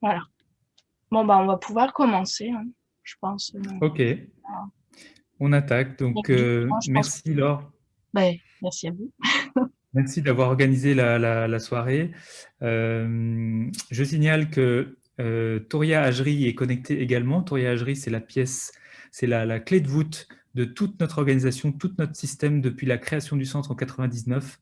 Voilà. Bon, bah, on va pouvoir commencer, hein, je pense. Ok, Voilà. on attaque. Donc, Donc, du coup, moi, je pense que... merci Laure. Ben, merci à vous. Merci d'avoir organisé la soirée. Je signale que Touria Hagery est connectée également. Touria Hagery, c'est la pièce, c'est la clé de voûte de toute notre organisation, tout notre système depuis la création du centre en 99.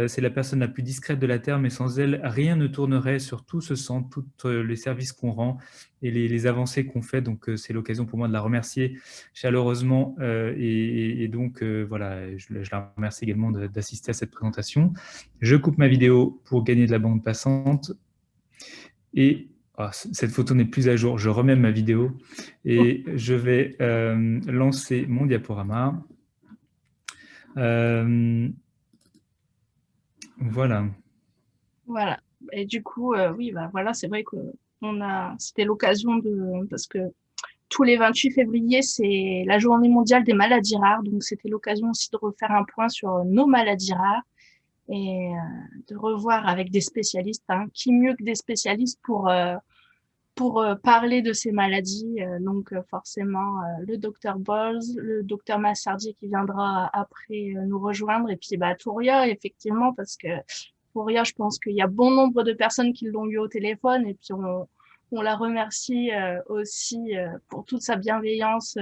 C'est la personne la plus discrète de la Terre, mais sans elle, rien ne tournerait sur tout ce centre, tous les services qu'on rend et les avancées qu'on fait. Donc, c'est l'occasion pour moi de la remercier chaleureusement. Et donc, voilà, je la remercie également d'assister à cette présentation. Je coupe ma vidéo pour gagner de la bande passante. Et cette photo n'est plus à jour. Je remets ma vidéo et je vais lancer mon diaporama. Voilà. Voilà. Et du coup, oui, bah, voilà, c'est vrai que c'était l'occasion parce que tous les 28 février, c'est la journée mondiale des maladies rares. Donc, c'était l'occasion aussi de refaire un point sur nos maladies rares et de revoir avec des spécialistes, hein, qui mieux que des spécialistes pour parler de ces maladies. Donc, forcément, le docteur Bols, le docteur Massardier qui viendra après nous rejoindre. Et puis, bah, Touria, effectivement, parce que Touria, je pense qu'il y a bon nombre de personnes qui l'ont eu au téléphone. Et puis, on la remercie aussi pour toute sa bienveillance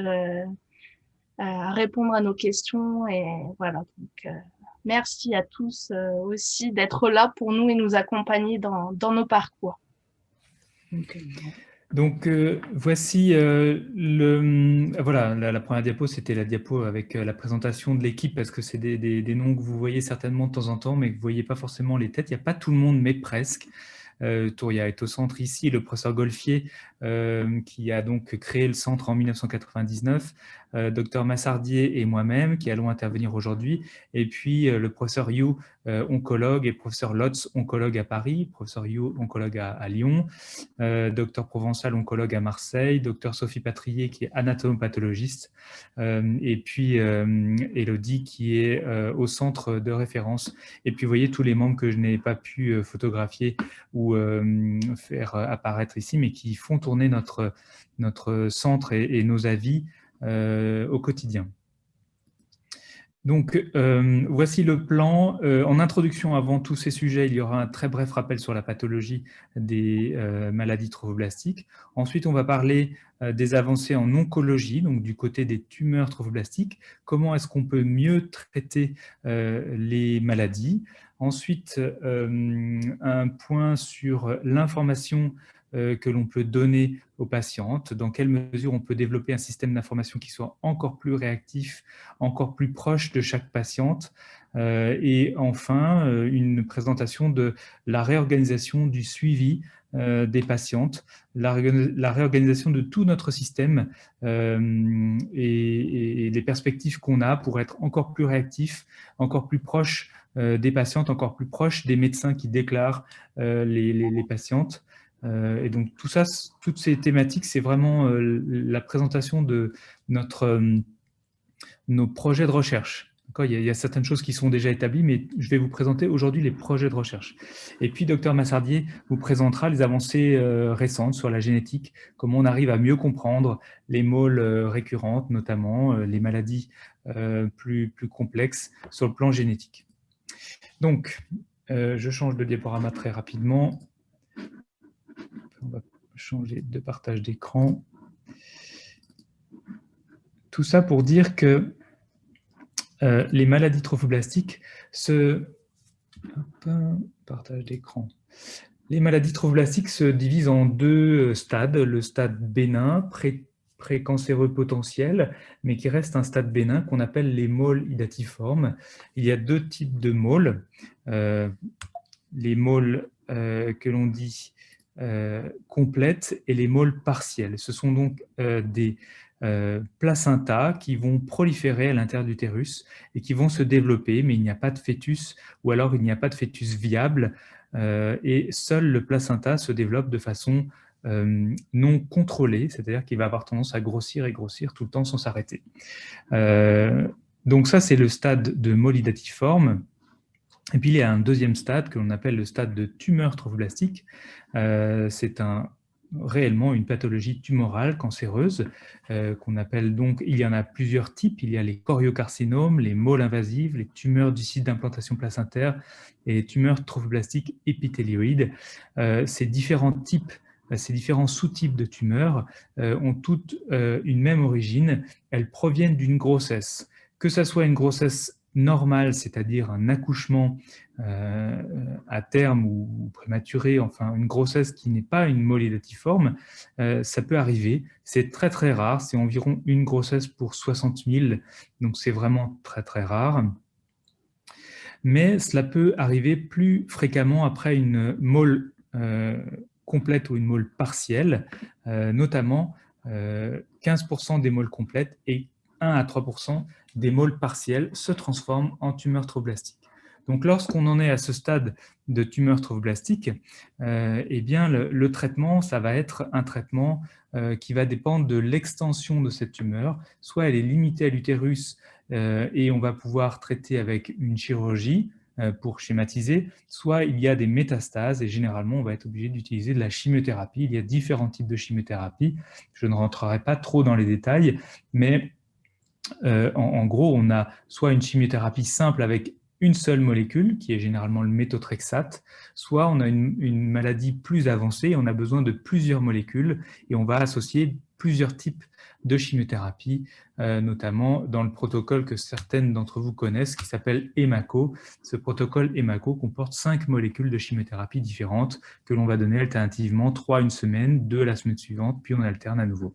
à répondre à nos questions. Et voilà. Donc, merci à tous aussi d'être là pour nous et nous accompagner dans nos parcours. Donc, Donc, voici voilà, la première diapo, c'était la diapo avec la présentation de l'équipe, parce que c'est des noms que vous voyez certainement de temps en temps, mais que vous ne voyez pas forcément les têtes. Il n'y a pas tout le monde, mais presque. Touria est au centre ici, le professeur Golfier, qui a donc créé le centre en 1999, docteur Massardier et moi-même, qui allons intervenir aujourd'hui, et puis le professeur You, oncologue, et professeur Lotz, oncologue à Paris, professeur You, oncologue à Lyon, docteur Provençal, oncologue à Marseille, docteur Sophie Patrier, qui est anatomopathologiste, et puis Elodie, qui est au centre de référence. Et puis, vous voyez tous les membres que je n'ai pas pu photographier ou faire apparaître ici, mais qui font tourner notre centre et nos avis au quotidien. Donc, voici le plan. En introduction, avant tous ces sujets, il y aura un très bref rappel sur la pathologie des maladies trophoblastiques. Ensuite, on va parler des avancées en oncologie, donc du côté des tumeurs trophoblastiques. Comment est-ce qu'on peut mieux traiter les maladies? Ensuite, un point sur l'information que l'on peut donner aux patientes, dans quelle mesure on peut développer un système d'information qui soit encore plus réactif, encore plus proche de chaque patiente. Et enfin, une présentation de la réorganisation du suivi des patientes, la réorganisation de tout notre système et les perspectives qu'on a pour être encore plus réactif, encore plus proche des patientes, encore plus proche des médecins qui déclarent les patientes. Et donc tout ça, toutes ces thématiques, c'est vraiment la présentation de nos projets de recherche. Il y a certaines choses qui sont déjà établies, mais je vais vous présenter aujourd'hui les projets de recherche. Et puis, Dr Massardier vous présentera les avancées récentes sur la génétique, comment on arrive à mieux comprendre les môles récurrentes, notamment les maladies plus complexes sur le plan génétique. Donc, je change de diaporama très rapidement. On va changer de partage d'écran. Tout ça pour dire que les maladies trophoblastiques partage d'écran. Les maladies trophoblastiques se divisent en deux stades. Le stade bénin, précancéreux potentiel, mais qui reste un stade bénin qu'on appelle les môles idatiformes. Il y a deux types de môles. Les môles que l'on dit complètes et les môles partiels. Ce sont donc des placentas qui vont proliférer à l'intérieur de l'utérus et qui vont se développer, mais il n'y a pas de fœtus, ou alors il n'y a pas de fœtus viable, et seul le placenta se développe de façon non contrôlée, c'est-à-dire qu'il va avoir tendance à grossir et grossir tout le temps sans s'arrêter. Donc ça, c'est le stade de môle idatiforme. Et puis, il y a un deuxième stade que l'on appelle le stade de tumeur trophoblastique. C'est un réellement une pathologie tumorale cancéreuse qu'on appelle donc, il y en a plusieurs types, il y a les choriocarcinomes, les moles invasives, les tumeurs du site d'implantation placentaire et les tumeurs trophoblastiques épithélioïdes. Ces différents types, ces différents sous-types de tumeurs ont toutes une même origine, elles proviennent d'une grossesse. Que ce soit une grossesse normale, c'est-à-dire un accouchement à terme ou prématuré, enfin une grossesse qui n'est pas une molydatiforme, ça peut arriver. C'est très très rare, c'est environ une grossesse pour 60 000, donc c'est vraiment très très rare. Mais cela peut arriver plus fréquemment après une mole complète ou une mole partielle, notamment 15% des moles complètes et 1 à 3% des moles partielles se transforment en tumeurs trophoblastiques. Donc, lorsqu'on en est à ce stade de tumeur trophoblastique, eh bien, le traitement, ça va être un traitement qui va dépendre de l'extension de cette tumeur. Soit elle est limitée à l'utérus et on va pouvoir traiter avec une chirurgie pour schématiser, soit il y a des métastases et généralement on va être obligé d'utiliser de la chimiothérapie. Il y a différents types de chimiothérapie. Je ne rentrerai pas trop dans les détails, mais en gros, on a soit une chimiothérapie simple avec une seule molécule, qui est généralement le méthotrexate, soit on a une maladie plus avancée, on a besoin de plusieurs molécules et on va associer plusieurs types de chimiothérapie, notamment dans le protocole que certaines d'entre vous connaissent, qui s'appelle EMACO. Ce protocole EMACO comporte 5 molécules de chimiothérapie différentes que l'on va donner alternativement 3 une semaine, 2 la semaine suivante, puis on alterne à nouveau.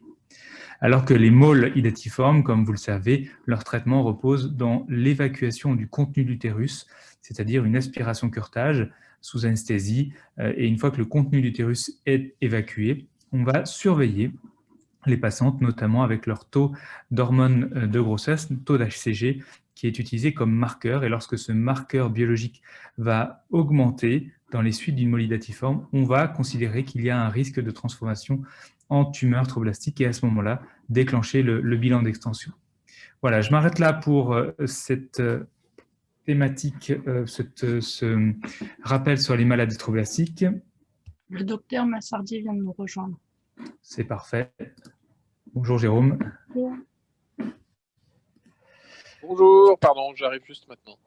Alors que les moles idatiformes, comme vous le savez, leur traitement repose dans l'évacuation du contenu de l'utérus, c'est-à-dire une aspiration-curetage sous anesthésie. Et une fois que le contenu de l'utérus est évacué, on va surveiller les patientes, notamment avec leur taux d'hormone de grossesse, taux d'HCG, qui est utilisé comme marqueur. Et lorsque ce marqueur biologique va augmenter dans les suites d'une molydatiforme, on va considérer qu'il y a un risque de transformation en tumeur trophoblastique et à ce moment-là, déclencher le bilan d'extension. Voilà, je m'arrête là pour cette thématique, ce rappel sur les maladies trophoblastiques. Le docteur Massardier vient de nous rejoindre. C'est parfait. Bonjour Jérôme. Bonjour, pardon, j'arrive juste maintenant.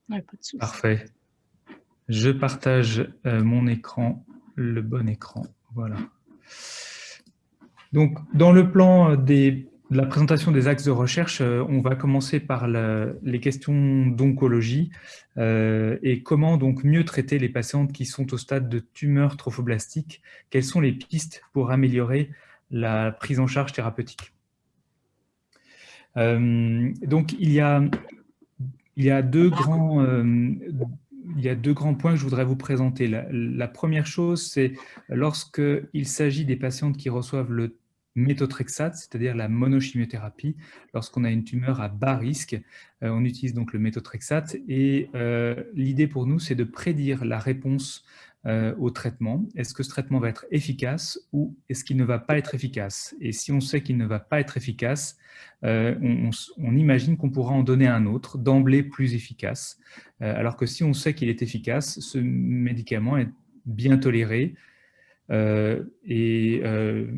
Ouais, pas de souci. Parfait. Je partage mon écran, le bon écran. Voilà. Donc, dans le plan de la présentation des axes de recherche, on va commencer par les questions d'oncologie et comment donc mieux traiter les patientes qui sont au stade de tumeur trophoblastique. Quelles sont les pistes pour améliorer la prise en charge thérapeutique? Donc, il y a deux grands points que je voudrais vous présenter. La première chose, c'est lorsqu'il s'agit des patientes qui reçoivent le méthotrexate, c'est-à-dire la monochimiothérapie, lorsqu'on a une tumeur à bas risque, on utilise donc le méthotrexate et l'idée pour nous, c'est de prédire la réponse au traitement. Est-ce que ce traitement va être efficace ou est-ce qu'il ne va pas être efficace? Et si on sait qu'il ne va pas être efficace, on imagine qu'on pourra en donner un autre, d'emblée plus efficace. Alors que si on sait qu'il est efficace, ce médicament est bien toléré et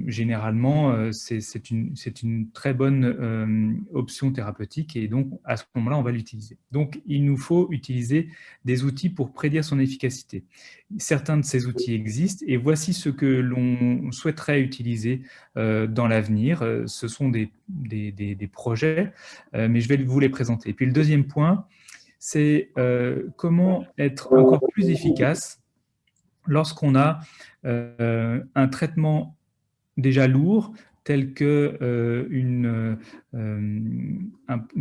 généralement, c'est une très bonne option thérapeutique et donc à ce moment-là, on va l'utiliser. Donc, il nous faut utiliser des outils pour prédire son efficacité. Certains de ces outils existent et voici ce que l'on souhaiterait utiliser dans l'avenir. Ce sont des projets, mais je vais vous les présenter. Et puis le deuxième point, c'est comment être encore plus efficace lorsqu'on a un traitement déjà lourd, tel que une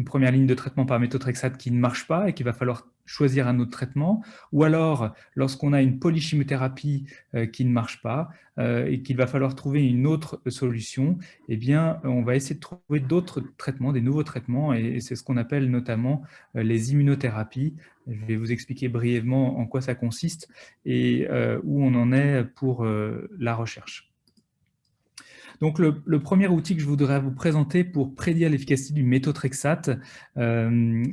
première ligne de traitement par méthotrexate qui ne marche pas et qu'il va falloir choisir un autre traitement, ou alors lorsqu'on a une polychimiothérapie qui ne marche pas et qu'il va falloir trouver une autre solution, eh bien, on va essayer de trouver d'autres traitements, des nouveaux traitements, et c'est ce qu'on appelle notamment les immunothérapies. Je vais vous expliquer brièvement en quoi ça consiste et où on en est pour la recherche. Donc, le premier outil que je voudrais vous présenter pour prédire l'efficacité du méthotrexate,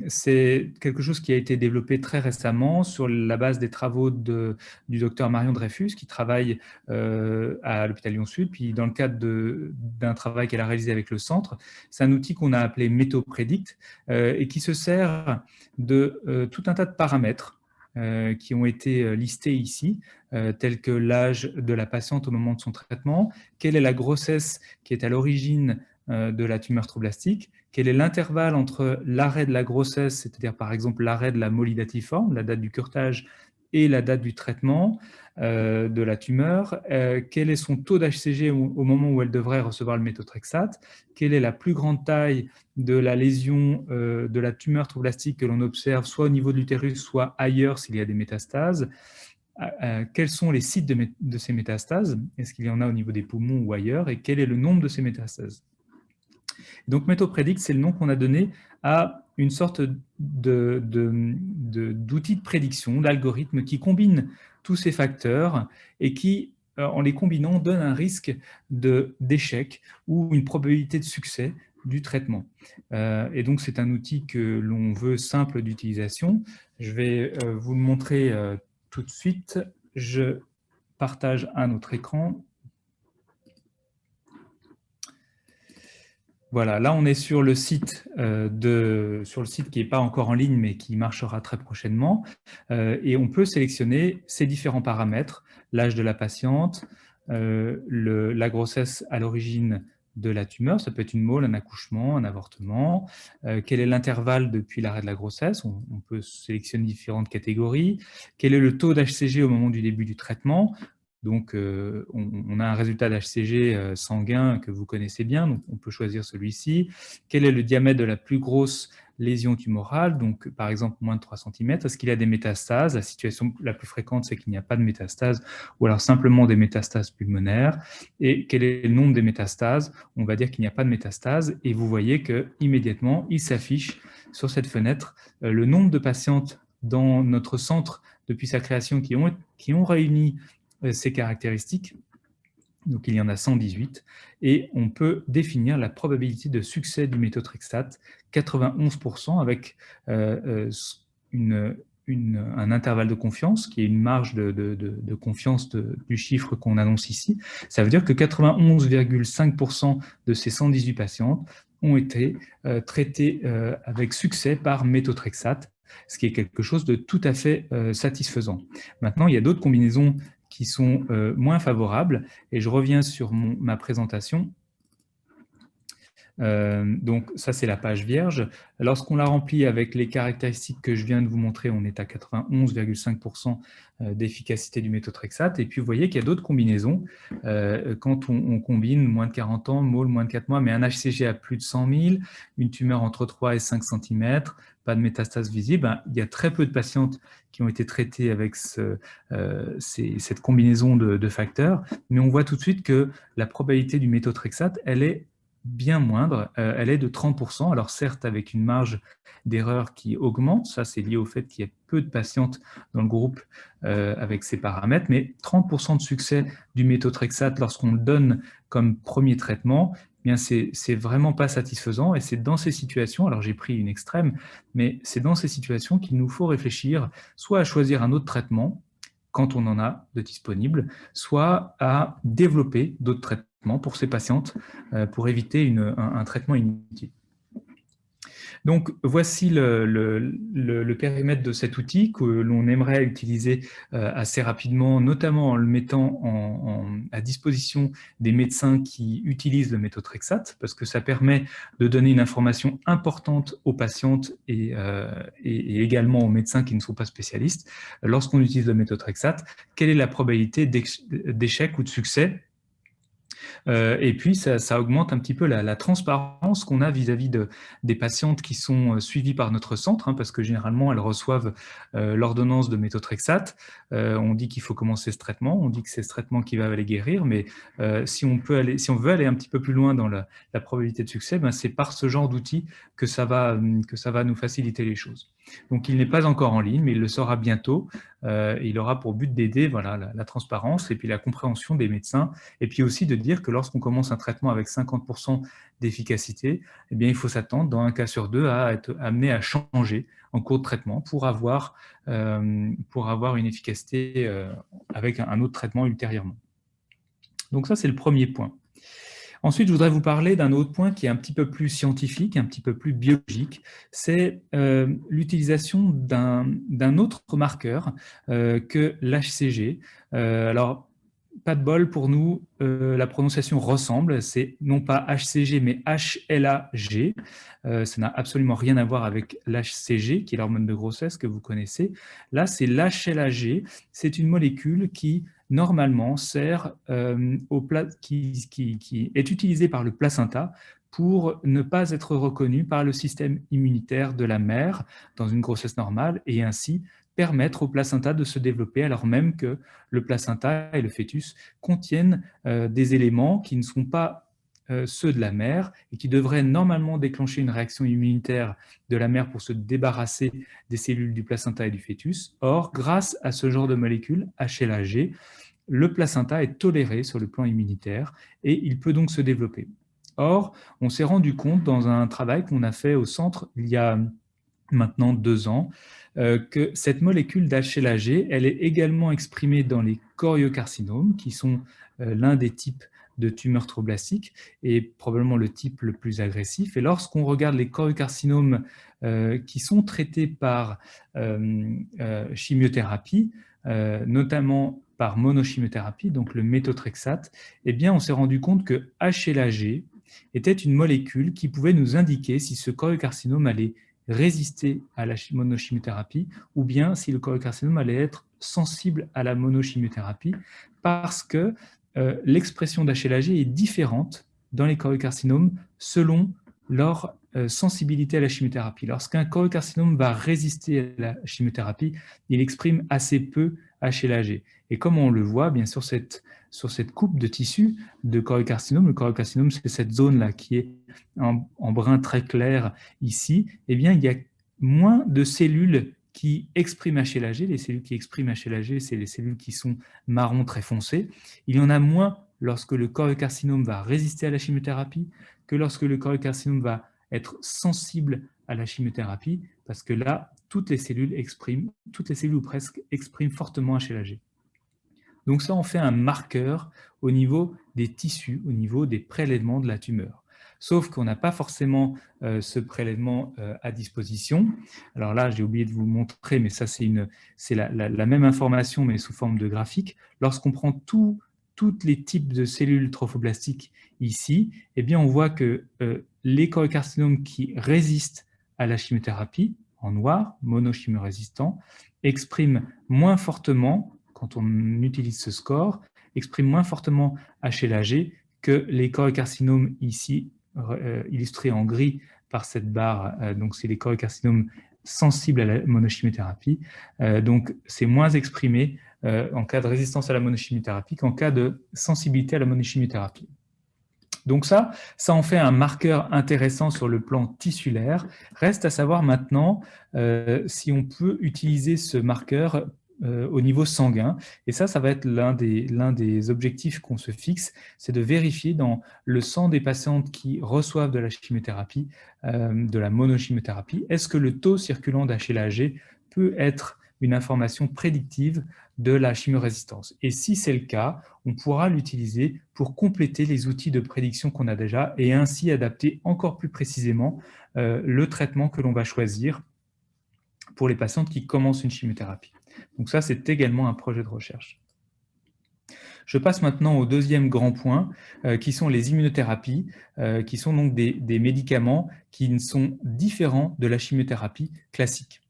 c'est quelque chose qui a été développé très récemment sur la base des travaux du docteur Marion Dreyfus, qui travaille à l'hôpital Lyon-Sud, puis dans le cadre d'un travail qu'elle a réalisé avec le centre. C'est un outil qu'on a appelé MethoPredict et qui se sert de tout un tas de paramètres qui ont été listés ici, tels que l'âge de la patiente au moment de son traitement, quelle est la grossesse qui est à l'origine de la tumeur tromblastique, quel est l'intervalle entre l'arrêt de la grossesse, c'est-à-dire par exemple l'arrêt de la molydatiforme, la date du curetage, et la date du traitement de la tumeur, quel est son taux d'HCG au moment où elle devrait recevoir le méthotrexate, quelle est la plus grande taille de la lésion de la tumeur tromblastique que l'on observe soit au niveau de l'utérus, soit ailleurs s'il y a des métastases, quels sont les sites de ces métastases, est-ce qu'il y en a au niveau des poumons ou ailleurs, et quel est le nombre de ces métastases. Donc MethoPredict, c'est le nom qu'on a donné à une sorte d'outil de prédiction, d'algorithme qui combine tous ces facteurs et qui, en les combinant, donne un risque d'échec ou une probabilité de succès du traitement. Et donc, c'est un outil que l'on veut simple d'utilisation. Je vais vous le montrer tout de suite. Je partage un autre écran. Voilà, là on est sur le site, qui n'est pas encore en ligne mais qui marchera très prochainement et on peut sélectionner ces différents paramètres, l'âge de la patiente, la grossesse à l'origine de la tumeur, ça peut être une mole, un accouchement, un avortement, quel est l'intervalle depuis l'arrêt de la grossesse, on peut sélectionner différentes catégories, quel est le taux d'HCG au moment du début du traitement. Donc, on a un résultat d'HCG sanguin que vous connaissez bien, donc on peut choisir celui-ci. Quel est le diamètre de la plus grosse lésion tumorale? Donc, par exemple, moins de 3 cm. Est-ce qu'il y a des métastases? La situation la plus fréquente, c'est qu'il n'y a pas de métastases, ou alors simplement des métastases pulmonaires. Et quel est le nombre des métastases? On va dire qu'il n'y a pas de métastases. Et vous voyez qu'immédiatement, il s'affiche sur cette fenêtre le nombre de patientes dans notre centre depuis sa création qui ont réuni ces caractéristiques. Donc, il y en a 118. Et on peut définir la probabilité de succès du méthotrexate, 91%, avec un intervalle de confiance, qui est une marge de confiance du chiffre qu'on annonce ici. Ça veut dire que 91,5% de ces 118 patientes ont été traitées avec succès par méthotrexate, ce qui est quelque chose de tout à fait satisfaisant. Maintenant, il y a d'autres combinaisons qui sont moins favorables. Et je reviens sur ma présentation. Donc, ça, c'est la page vierge. Lorsqu'on la remplit avec les caractéristiques que je viens de vous montrer, on est à 91,5% d'efficacité du méthotrexate. Et puis, vous voyez qu'il y a d'autres combinaisons. Quand on combine moins de 40 ans, mole moins de 4 mois, mais un HCG à plus de 100 000, une tumeur entre 3 et 5 cm, pas de métastase visible, il y a très peu de patientes qui ont été traitées avec cette combinaison de facteurs. Mais on voit tout de suite que la probabilité du méthotrexate, elle est bien moindre, elle est de 30%, alors certes avec une marge d'erreur qui augmente, ça c'est lié au fait qu'il y a peu de patientes dans le groupe avec ces paramètres, mais 30% de succès du méthotrexate lorsqu'on le donne comme premier traitement, eh bien c'est vraiment pas satisfaisant et c'est dans ces situations, alors j'ai pris une extrême, mais c'est dans ces situations qu'il nous faut réfléchir soit à choisir un autre traitement, quand on en a de disponibles, soit à développer d'autres traitements pour ces patientes pour éviter un traitement inutile. Donc, voici le périmètre de cet outil que l'on aimerait utiliser assez rapidement, notamment en le mettant à disposition des médecins qui utilisent le méthotrexate, parce que ça permet de donner une information importante aux patientes et également aux médecins qui ne sont pas spécialistes. Lorsqu'on utilise le méthotrexate, quelle est la probabilité d'échec ou de succès? Et puis, ça augmente un petit peu la transparence qu'on a vis-à-vis des patientes qui sont suivies par notre centre, parce que généralement, elles reçoivent l'ordonnance de méthotrexate. On dit qu'il faut commencer ce traitement, on dit que c'est ce traitement qui va les guérir, mais si on veut aller un petit peu plus loin dans la probabilité de succès, c'est par ce genre d'outil que ça va nous faciliter les choses. Donc, il n'est pas encore en ligne, mais il le sera bientôt. Il aura pour but d'aider la transparence et puis la compréhension des médecins, et puis aussi de dire que lorsqu'on commence un traitement avec 50% d'efficacité, eh bien, il faut s'attendre, dans un cas sur deux, à être amené à changer en cours de traitement pour avoir une efficacité avec un autre traitement ultérieurement. Donc ça, c'est le premier point. Ensuite, je voudrais vous parler d'un autre point qui est un petit peu plus scientifique, un petit peu plus biologique, c'est l'utilisation d'un autre marqueur que l'HCG. Alors, pas de bol pour nous, la prononciation ressemble, c'est non pas HCG mais HLA-G. Ça n'a absolument rien à voir avec l'HCG, qui est l'hormone de grossesse que vous connaissez. Là, c'est l'HLA-G, c'est une molécule qui normalement sert qui est utilisée par le placenta pour ne pas être reconnu par le système immunitaire de la mère dans une grossesse normale et ainsi permettre au placenta de se développer alors même que le placenta et le fœtus contiennent des éléments qui ne sont pas ceux de la mère et qui devraient normalement déclencher une réaction immunitaire de la mère pour se débarrasser des cellules du placenta et du fœtus. Or, grâce à ce genre de molécule, HLA-G, le placenta est toléré sur le plan immunitaire et il peut donc se développer. Or, on s'est rendu compte dans un travail qu'on a fait au centre il y a maintenant 2 ans, que cette molécule d'HLA-G, elle est également exprimée dans les choriocarcinomes, qui sont l'un des types de tumeurs tromblastiques et probablement le type le plus agressif. Et lorsqu'on regarde les choriocarcinomes qui sont traités par chimiothérapie, notamment par monochimiothérapie, donc le méthotrexate, eh bien, on s'est rendu compte que HLA-G était une molécule qui pouvait nous indiquer si ce choriocarcinome allait résister à la monochimiothérapie ou bien si le choriocarcinome allait être sensible à la monochimiothérapie parce que l'expression d'HLA-G est différente dans les choriocarcinomes selon leur sensibilité à la chimiothérapie. Lorsqu'un choriocarcinome va résister à la chimiothérapie, il exprime assez peu HLA-G. Et comme on le voit, bien sûr, sur cette coupe de tissu de choriocarcinome, le choriocarcinome, c'est cette zone-là qui est en brun très clair ici, eh bien, il y a moins de cellules qui expriment HLA-G. Les cellules qui expriment HLA-G, c'est les cellules qui sont marron très foncées. Il y en a moins lorsque le choriocarcinome va résister à la chimiothérapie que lorsque le choriocarcinome va être sensible à la chimiothérapie, parce que là, toutes les cellules ou presque expriment fortement HLA-G. Donc ça, on fait un marqueur au niveau des tissus, au niveau des prélèvements de la tumeur. Sauf qu'on n'a pas forcément ce prélèvement à disposition. Alors là, j'ai oublié de vous montrer, mais ça, c'est la même information, mais sous forme de graphique. Lorsqu'on prend tous les types de cellules trophoblastiques ici, eh bien, on voit que les choriocarcinomes qui résistent à la chimiothérapie, en noir, monochimio-résistants, expriment moins fortement, quand on utilise ce score, expriment moins fortement HLA-G que les choriocarcinomes ici, illustrés en gris par cette barre. Donc, c'est les choriocarcinomes sensibles à la monochimiothérapie. Donc, c'est moins exprimé en cas de résistance à la monochimiothérapie qu'en cas de sensibilité à la monochimiothérapie. Donc ça en fait un marqueur intéressant sur le plan tissulaire. Reste à savoir maintenant si on peut utiliser ce marqueur au niveau sanguin. Et ça va être l'un des objectifs qu'on se fixe, c'est de vérifier dans le sang des patientes qui reçoivent de la chimiothérapie, de la monochimiothérapie, est-ce que le taux circulant d'HLA-G peut être une information prédictive de la chimiorésistance. Et si c'est le cas, on pourra l'utiliser pour compléter les outils de prédiction qu'on a déjà et ainsi adapter encore plus précisément le traitement que l'on va choisir pour les patientes qui commencent une chimiothérapie. Donc ça, c'est également un projet de recherche. Je passe maintenant au deuxième grand point, qui sont les immunothérapies, qui sont donc des médicaments qui sont différents de la chimiothérapie classique.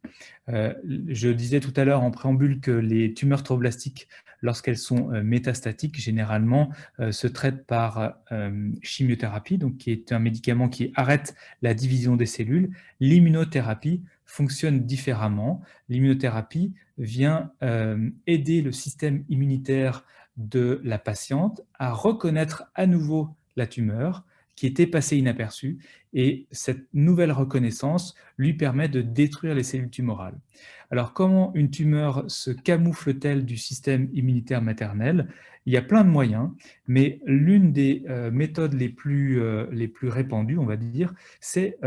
Je disais tout à l'heure en préambule que les tumeurs tromblastiques, lorsqu'elles sont métastatiques, généralement se traitent par chimiothérapie, donc qui est un médicament qui arrête la division des cellules. L'immunothérapie fonctionne différemment. L'immunothérapie vient aider le système immunitaire de la patiente à reconnaître à nouveau la tumeur qui était passé inaperçu. Et cette nouvelle reconnaissance lui permet de détruire les cellules tumorales. Alors, comment une tumeur se camoufle-t-elle du système immunitaire maternel? Il y a plein de moyens, mais l'une des méthodes les plus répandues, on va dire, c'est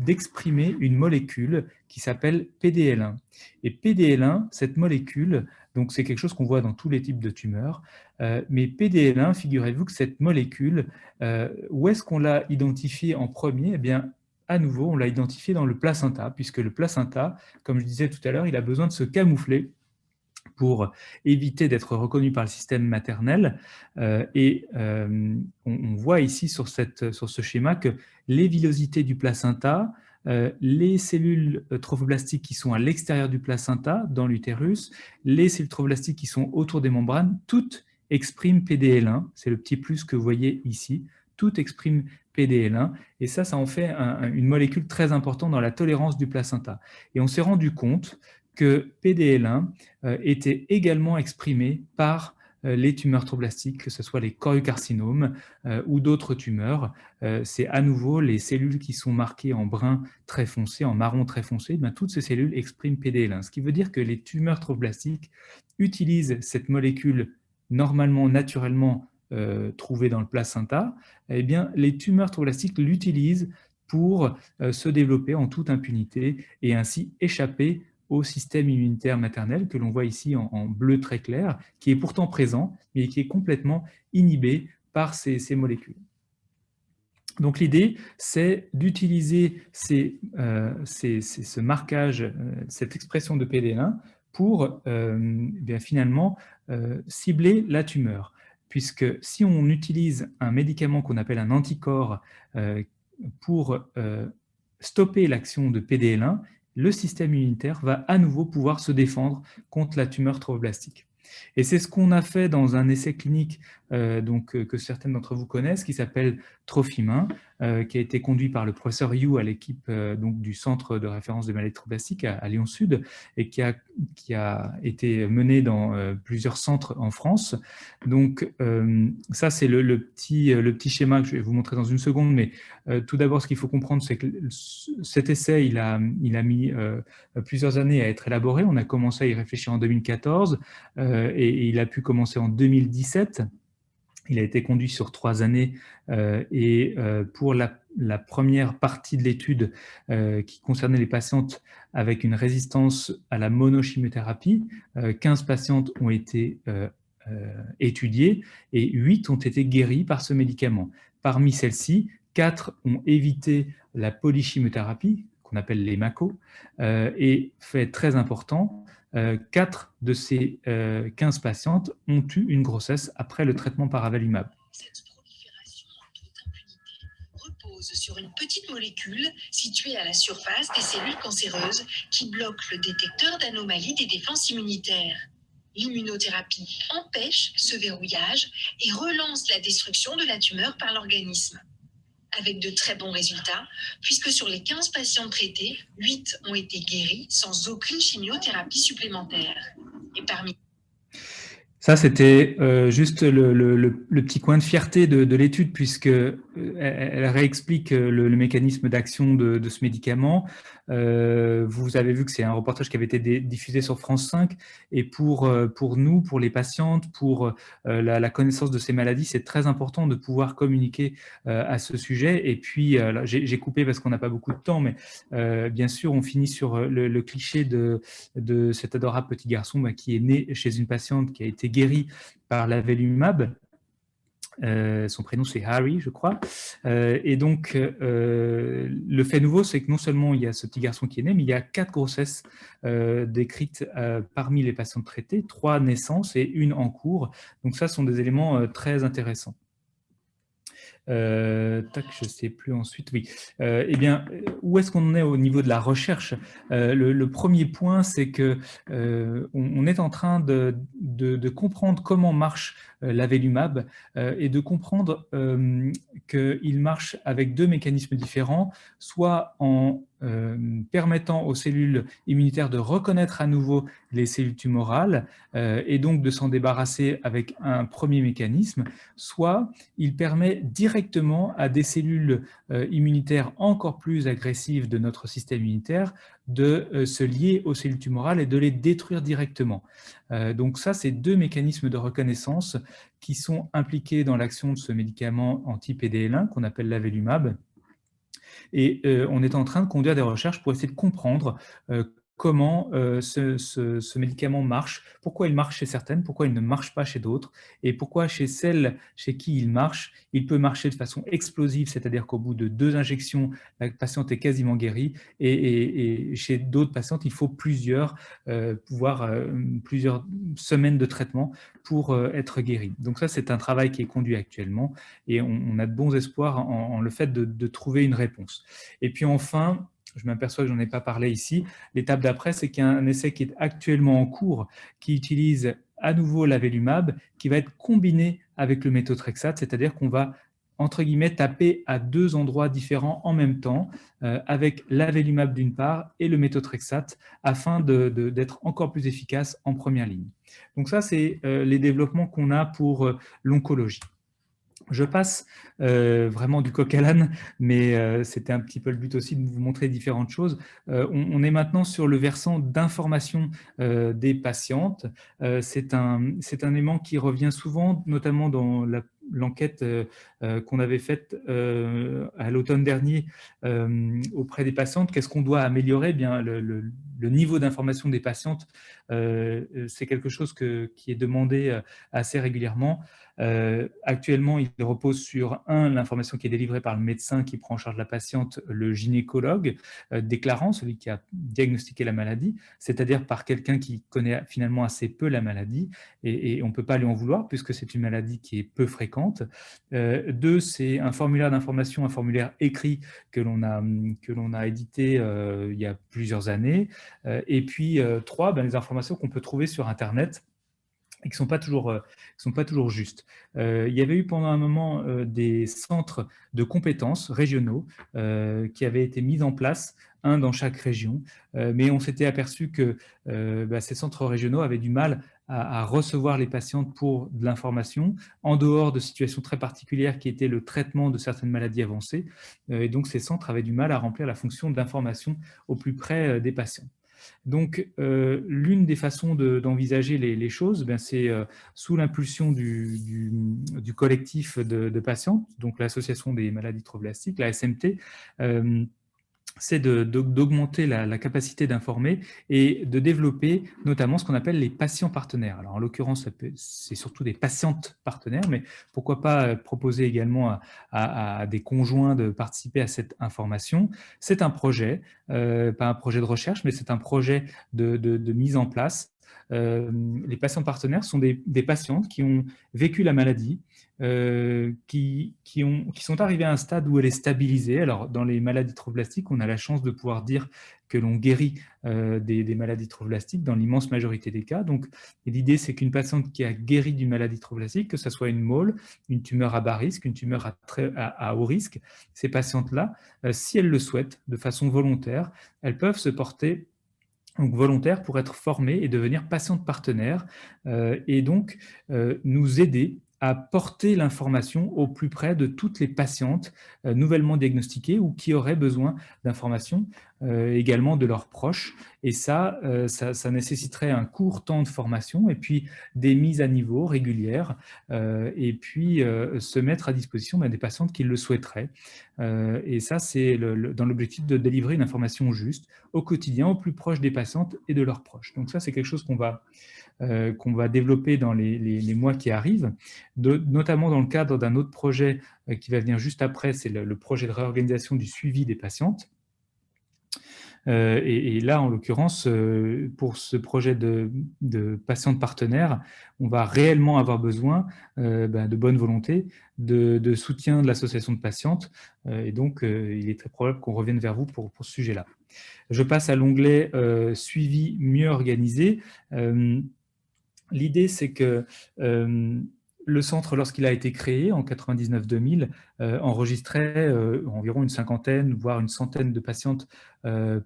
d'exprimer une molécule qui s'appelle PDL1. Et PDL1, cette molécule, donc c'est quelque chose qu'on voit dans tous les types de tumeurs, mais PDL1, figurez-vous que cette molécule, où est-ce qu'on l'a identifiée en premier? Eh bien, à nouveau, on l'a identifiée dans le placenta, puisque le placenta, comme je disais tout à l'heure, il a besoin de se camoufler pour éviter d'être reconnu par le système maternel. On voit ici sur ce schéma que les villosités du placenta, les cellules trophoblastiques qui sont à l'extérieur du placenta, dans l'utérus, les cellules trophoblastiques qui sont autour des membranes, toutes expriment PDL1. C'est le petit plus que vous voyez ici. Toutes expriment PDL1. Et ça en fait une molécule très importante dans la tolérance du placenta. Et on s'est rendu compte que PDL1 était également exprimé par les tumeurs trophoblastiques, que ce soit les choriocarcinomes ou d'autres tumeurs. C'est à nouveau les cellules qui sont marquées en brun très foncé, en marron très foncé, bien, toutes ces cellules expriment PDL1. Ce qui veut dire que les tumeurs trophoblastiques utilisent cette molécule normalement, naturellement trouvée dans le placenta. Eh bien, les tumeurs trophoblastiques l'utilisent pour se développer en toute impunité et ainsi échapper au système immunitaire maternel que l'on voit ici en bleu très clair, qui est pourtant présent, mais qui est complètement inhibé par ces molécules. Donc l'idée, c'est d'utiliser ce marquage, cette expression de PDL1 pour bien finalement cibler la tumeur. Puisque si on utilise un médicament qu'on appelle un anticorps pour stopper l'action de PDL1, le système immunitaire va à nouveau pouvoir se défendre contre la tumeur trophoblastique. Et c'est ce qu'on a fait dans un essai clinique que certains d'entre vous connaissent, qui s'appelle Trophimin, qui a été conduit par le professeur Yu à l'équipe du Centre de référence des maladies trophoblastiques à Lyon Sud, et qui a été mené dans plusieurs centres en France. Donc ça, c'est le petit schéma que je vais vous montrer dans une seconde, mais tout d'abord, ce qu'il faut comprendre, c'est que cet essai, il a mis plusieurs années à être élaboré. On a commencé à y réfléchir en 2014 et il a pu commencer en 2017. Il a été conduit sur 3 années pour la première partie de l'étude qui concernait les patientes avec une résistance à la monochimiothérapie, 15 patientes ont été étudiées et 8 ont été guéries par ce médicament. Parmi celles-ci, 4 ont évité la polychimiothérapie, qu'on appelle les MACO, et fait très important, 4 de ces 15 patientes ont eu une grossesse après le traitement par avelumab. Cette prolifération en toute impunité repose sur une petite molécule située à la surface des cellules cancéreuses qui bloque le détecteur d'anomalies des défenses immunitaires. L'immunothérapie empêche ce verrouillage et relance la destruction de la tumeur par l'organisme. Avec de très bons résultats, puisque sur les 15 patients traités, 8 ont été guéris sans aucune chimiothérapie supplémentaire. Et parmi... Ça, c'était juste le petit coin de fierté de l'étude, puisque elle réexplique le mécanisme d'action de ce médicament. Vous avez vu que c'est un reportage qui avait été diffusé sur France 5, et pour nous, pour les patientes, pour la connaissance de ces maladies, c'est très important de pouvoir communiquer à ce sujet. Et puis, j'ai coupé parce qu'on n'a pas beaucoup de temps, mais bien sûr, on finit sur le cliché de cet adorable petit garçon qui est né chez une patiente qui a été guérie par l'avelumab. Son prénom c'est Harry, je crois. Et donc, le fait nouveau, c'est que non seulement il y a ce petit garçon qui est né, mais il y a 4 grossesses décrites parmi les patients traités, 3 naissances et 1 en cours. Donc ça, sont des éléments très intéressants. Je ne sais plus ensuite. Oui. Eh bien, où est-ce qu'on en est au niveau de la recherche? Le premier point, c'est que on est en train de comprendre comment marche l'avelumab et de comprendre qu'il marche avec 2 mécanismes différents, soit en permettant aux cellules immunitaires de reconnaître à nouveau les cellules tumorales et donc de s'en débarrasser avec un premier mécanisme, soit il permet directement directement à des cellules immunitaires encore plus agressives de notre système immunitaire de se lier aux cellules tumorales et de les détruire directement. Donc ça, c'est 2 mécanismes de reconnaissance qui sont impliqués dans l'action de ce médicament anti-PDL1 qu'on appelle l'avelumab. Et on est en train de conduire des recherches pour essayer de comprendre comment ce médicament marche, pourquoi il marche chez certaines, pourquoi il ne marche pas chez d'autres, et pourquoi chez celles chez qui il marche, il peut marcher de façon explosive, c'est-à-dire qu'au bout de 2 injections, la patiente est quasiment guérie, et chez d'autres patientes, il faut plusieurs semaines de traitement pour être guérie. Donc ça, c'est un travail qui est conduit actuellement, et on a de bons espoirs en le fait de trouver une réponse. Et puis enfin, je m'aperçois que je n'en ai pas parlé ici, l'étape d'après, c'est qu'il y a un essai qui est actuellement en cours, qui utilise à nouveau l'avelumab, qui va être combiné avec le méthotrexate, c'est-à-dire qu'on va, entre guillemets, taper à 2 endroits différents en même temps, avec l'avelumab d'une part et le méthotrexate, afin d'être encore plus efficace en première ligne. Donc ça, c'est les développements qu'on a pour l'oncologie. Je passe vraiment du coq à l'âne, mais c'était un petit peu le but aussi de vous montrer différentes choses. On est maintenant sur le versant d'information des patientes. C'est un élément qui revient souvent, notamment dans l'enquête qu'on avait faite à l'automne dernier auprès des patientes. Qu'est-ce qu'on doit améliorer? Bien, le niveau d'information des patientes, c'est quelque chose qui est demandé assez régulièrement. Actuellement, il repose sur l'information qui est délivrée par le médecin qui prend en charge la patiente, le gynécologue déclarant, celui qui a diagnostiqué la maladie, c'est-à-dire par quelqu'un qui connaît finalement assez peu la maladie, et on ne peut pas lui en vouloir puisque c'est une maladie qui est peu fréquente. 2, c'est un formulaire d'information, un formulaire écrit que l'on a édité il y a plusieurs années. Et puis 3, les informations qu'on peut trouver sur Internet et qui ne sont pas toujours justes. Il y avait eu pendant un moment des centres de compétences régionaux qui avaient été mis en place, un dans chaque région, mais on s'était aperçu que ces centres régionaux avaient du mal à recevoir les patientes pour de l'information, en dehors de situations très particulières qui étaient le traitement de certaines maladies avancées, et donc ces centres avaient du mal à remplir la fonction d'information au plus près des patients. Donc, l'une des façons d'envisager les choses, c'est sous l'impulsion du collectif de patients, donc l'Association des maladies trophoblastiques, la SMT, c'est d'augmenter la capacité d'informer et de développer notamment ce qu'on appelle les patients partenaires. Alors en l'occurrence, c'est surtout des patientes partenaires, mais pourquoi pas proposer également à des conjoints de participer à cette information. C'est un projet, pas un projet de recherche, mais c'est un projet de mise en place. Les patients partenaires sont des patientes qui ont vécu la maladie, qui sont arrivées à un stade où elle est stabilisée. Alors, dans les maladies trophoblastiques, on a la chance de pouvoir dire que l'on guérit des maladies trophoblastiques dans l'immense majorité des cas. Donc, l'idée, c'est qu'une patiente qui a guéri d'une maladie trophoblastique, que ce soit une mole, une tumeur à bas risque, une tumeur à haut risque, ces patientes-là, si elles le souhaitent, de façon volontaire, elles peuvent se porter donc volontaires pour être formés et devenir patientes partenaires et donc nous aider à porter l'information au plus près de toutes les patientes nouvellement diagnostiquées ou qui auraient besoin d'informations également de leurs proches. Et ça nécessiterait un court temps de formation et puis des mises à niveau régulières et puis se mettre à disposition des patientes qui le souhaiteraient. Et ça, c'est dans l'objectif de délivrer une information juste au quotidien, au plus proche des patientes et de leurs proches. Donc ça, c'est quelque chose qu'on va développer dans les mois qui arrivent, notamment dans le cadre d'un autre projet qui va venir juste après, c'est le projet de réorganisation du suivi des patientes. Et là, en l'occurrence, pour ce projet de patientes partenaires, on va réellement avoir besoin de bonne volonté, de soutien de l'association de patientes. Et donc, il est très probable qu'on revienne vers vous pour ce sujet-là. Je passe à l'onglet suivi mieux organisé. L'idée, c'est que le centre, lorsqu'il a été créé en 99-2000, enregistrait environ une cinquantaine, voire une centaine de patientes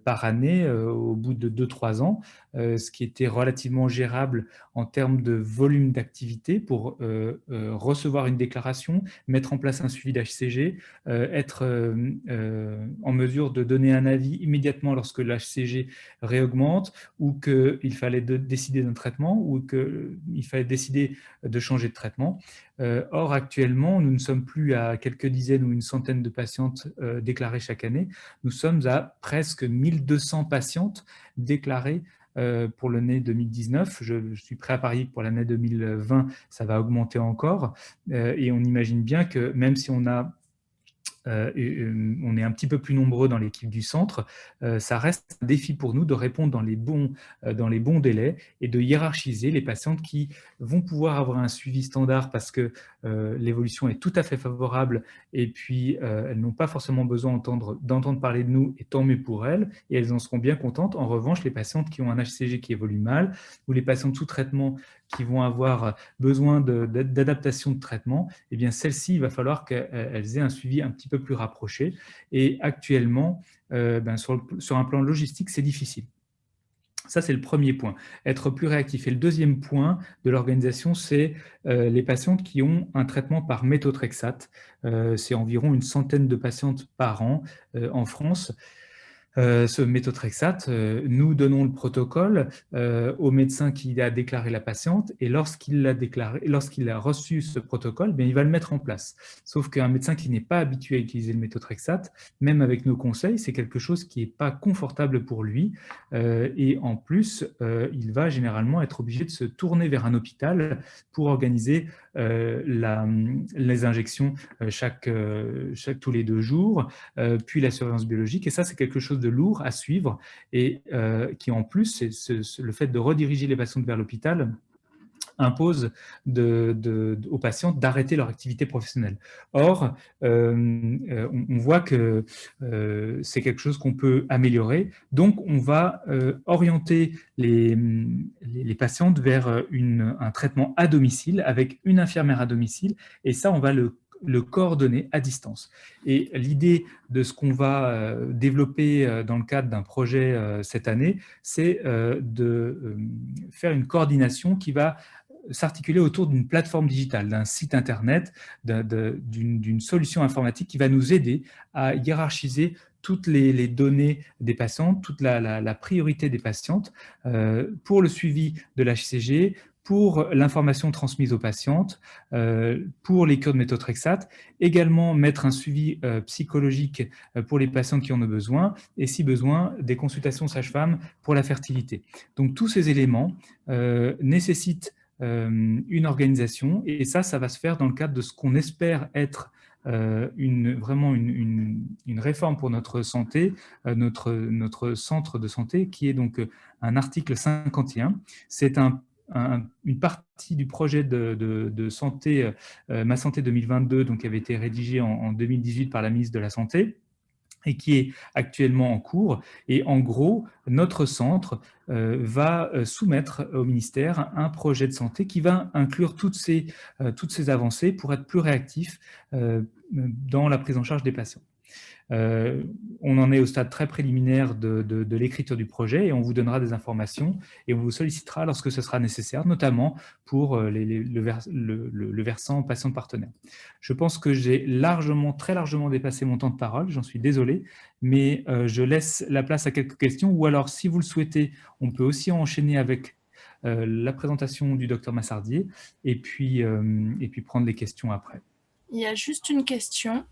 par année au bout de 2-3 ans, ce qui était relativement gérable en termes de volume d'activité pour recevoir une déclaration, mettre en place un suivi d'HCG, être en mesure de donner un avis immédiatement lorsque l'HCG réaugmente ou qu'il fallait décider d'un traitement ou qu'il fallait décider de changer de traitement. Or, actuellement, nous ne sommes plus à quelques dizaines ou une centaine de patientes déclarées chaque année. Nous sommes à presque 1200 patientes déclarées pour l'année 2019. Je suis prêt à parier que pour l'année 2020, ça va augmenter encore. Et on imagine bien que même si on est un petit peu plus nombreux dans l'équipe du centre, ça reste un défi pour nous de répondre dans les bons délais et de hiérarchiser les patientes qui vont pouvoir avoir un suivi standard parce que l'évolution est tout à fait favorable et puis elles n'ont pas forcément besoin d'entendre parler de nous et tant mieux pour elles et elles en seront bien contentes. En revanche, les patientes qui ont un HCG qui évolue mal ou les patientes sous traitement qui vont avoir besoin d'adaptation de traitement, eh bien celles-ci, il va falloir qu'elles aient un suivi un petit peu plus rapproché. Et actuellement, sur un plan logistique, c'est difficile. Ça, c'est le premier point, être plus réactif. Et le deuxième point de l'organisation, c'est les patientes qui ont un traitement par méthotrexate. C'est environ une centaine de patientes par an en France. Ce méthotrexate, nous donnons le protocole au médecin qui a déclaré la patiente et lorsqu'il a reçu ce protocole, bien, il va le mettre en place. Sauf qu'un médecin qui n'est pas habitué à utiliser le méthotrexate, même avec nos conseils, c'est quelque chose qui n'est pas confortable pour lui et en plus, il va généralement être obligé de se tourner vers un hôpital pour organiser les injections tous les 2 jours, puis la surveillance biologique et ça, c'est quelque chose de lourd à suivre et qui en plus, le fait de rediriger les patients vers l'hôpital impose aux patients d'arrêter leur activité professionnelle. Or, on voit que c'est quelque chose qu'on peut améliorer. Donc, on va orienter les patientes vers un traitement à domicile avec une infirmière à domicile et ça, on va le coordonner à distance. Et l'idée de ce qu'on va développer dans le cadre d'un projet cette année, c'est de faire une coordination qui va s'articuler autour d'une plateforme digitale, d'un site internet, d'une solution informatique qui va nous aider à hiérarchiser toutes les données des patientes, toute la priorité des patientes pour le suivi de l'HCG, pour l'information transmise aux patientes, pour les cures de méthotrexate, également mettre un suivi psychologique pour les patientes qui en ont besoin, et si besoin, des consultations sage-femme pour la fertilité. Donc tous ces éléments nécessitent une organisation, et ça va se faire dans le cadre de ce qu'on espère être vraiment une réforme pour notre santé, notre centre de santé, qui est donc un article 51. C'est une partie du projet de santé, Ma Santé 2022, donc, qui avait été rédigé en 2018 par la ministre de la Santé et qui est actuellement en cours. Et en gros, notre centre va soumettre au ministère un projet de santé qui va inclure toutes ces avancées pour être plus réactif dans la prise en charge des patients. On en est au stade très préliminaire de l'écriture du projet et on vous donnera des informations et on vous sollicitera lorsque ce sera nécessaire, notamment pour le versant patient partenaire. Je pense que j'ai très largement dépassé mon temps de parole, j'en suis désolé, mais je laisse la place à quelques questions ou alors, si vous le souhaitez, on peut aussi enchaîner avec la présentation du docteur Massardier et puis prendre les questions après. Il y a juste une question.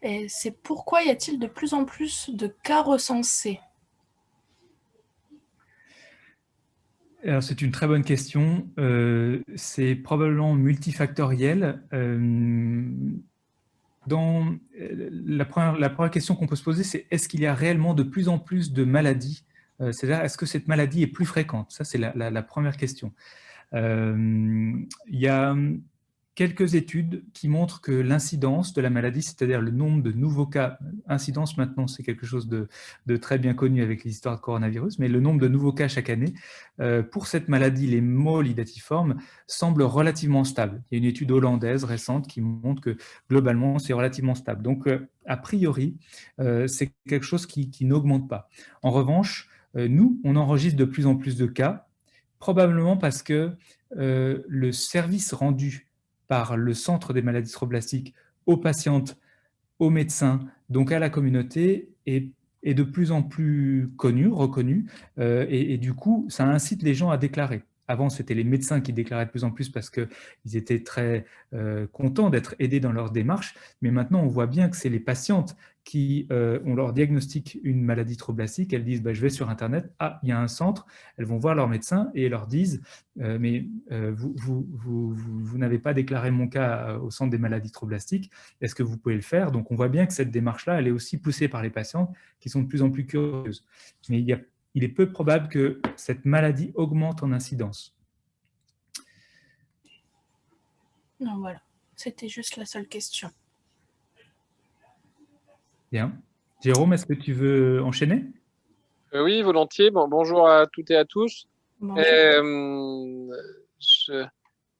Et c'est pourquoi y a-t-il de plus en plus de cas recensés? Alors, c'est une très bonne question. C'est probablement multifactoriel. La première question qu'on peut se poser, c'est est-ce qu'il y a réellement de plus en plus de maladies? C'est-à-dire, est-ce que cette maladie est plus fréquente? Ça, c'est la première question. Il y a quelques études qui montrent que l'incidence de la maladie, c'est-à-dire le nombre de nouveaux cas, incidence maintenant c'est quelque chose de très bien connu avec l'histoire de coronavirus, mais le nombre de nouveaux cas chaque année, pour cette maladie, les molidatiformes, semble relativement stable. Il y a une étude hollandaise récente qui montre que globalement c'est relativement stable. Donc a priori, c'est quelque chose qui n'augmente pas. En revanche, nous, on enregistre de plus en plus de cas, probablement parce que le service rendu par le Centre des maladies trophoblastiques aux patientes, aux médecins, donc à la communauté, est de plus en plus connu, reconnu, et du coup, ça incite les gens à déclarer. Avant, c'était les médecins qui déclaraient de plus en plus parce qu'ils étaient très contents d'être aidés dans leur démarche, mais maintenant, on voit bien que c'est les patientes qui, on leur diagnostique une maladie trophoblastique, elles disent bah, « je vais sur Internet, ah, il y a un centre », elles vont voir leur médecin et leur disent mais vous n'avez pas déclaré mon cas au centre des maladies trophoblastiques, est-ce que vous pouvez le faire ?» Donc, on voit bien que cette démarche-là, elle est aussi poussée par les patientes qui sont de plus en plus curieuses. Mais il est peu probable que cette maladie augmente en incidence. Non, voilà. C'était juste la seule question. Bien. Jérôme, est-ce que tu veux enchaîner ? Oui, volontiers. Bon, bonjour à toutes et à tous. Bonjour.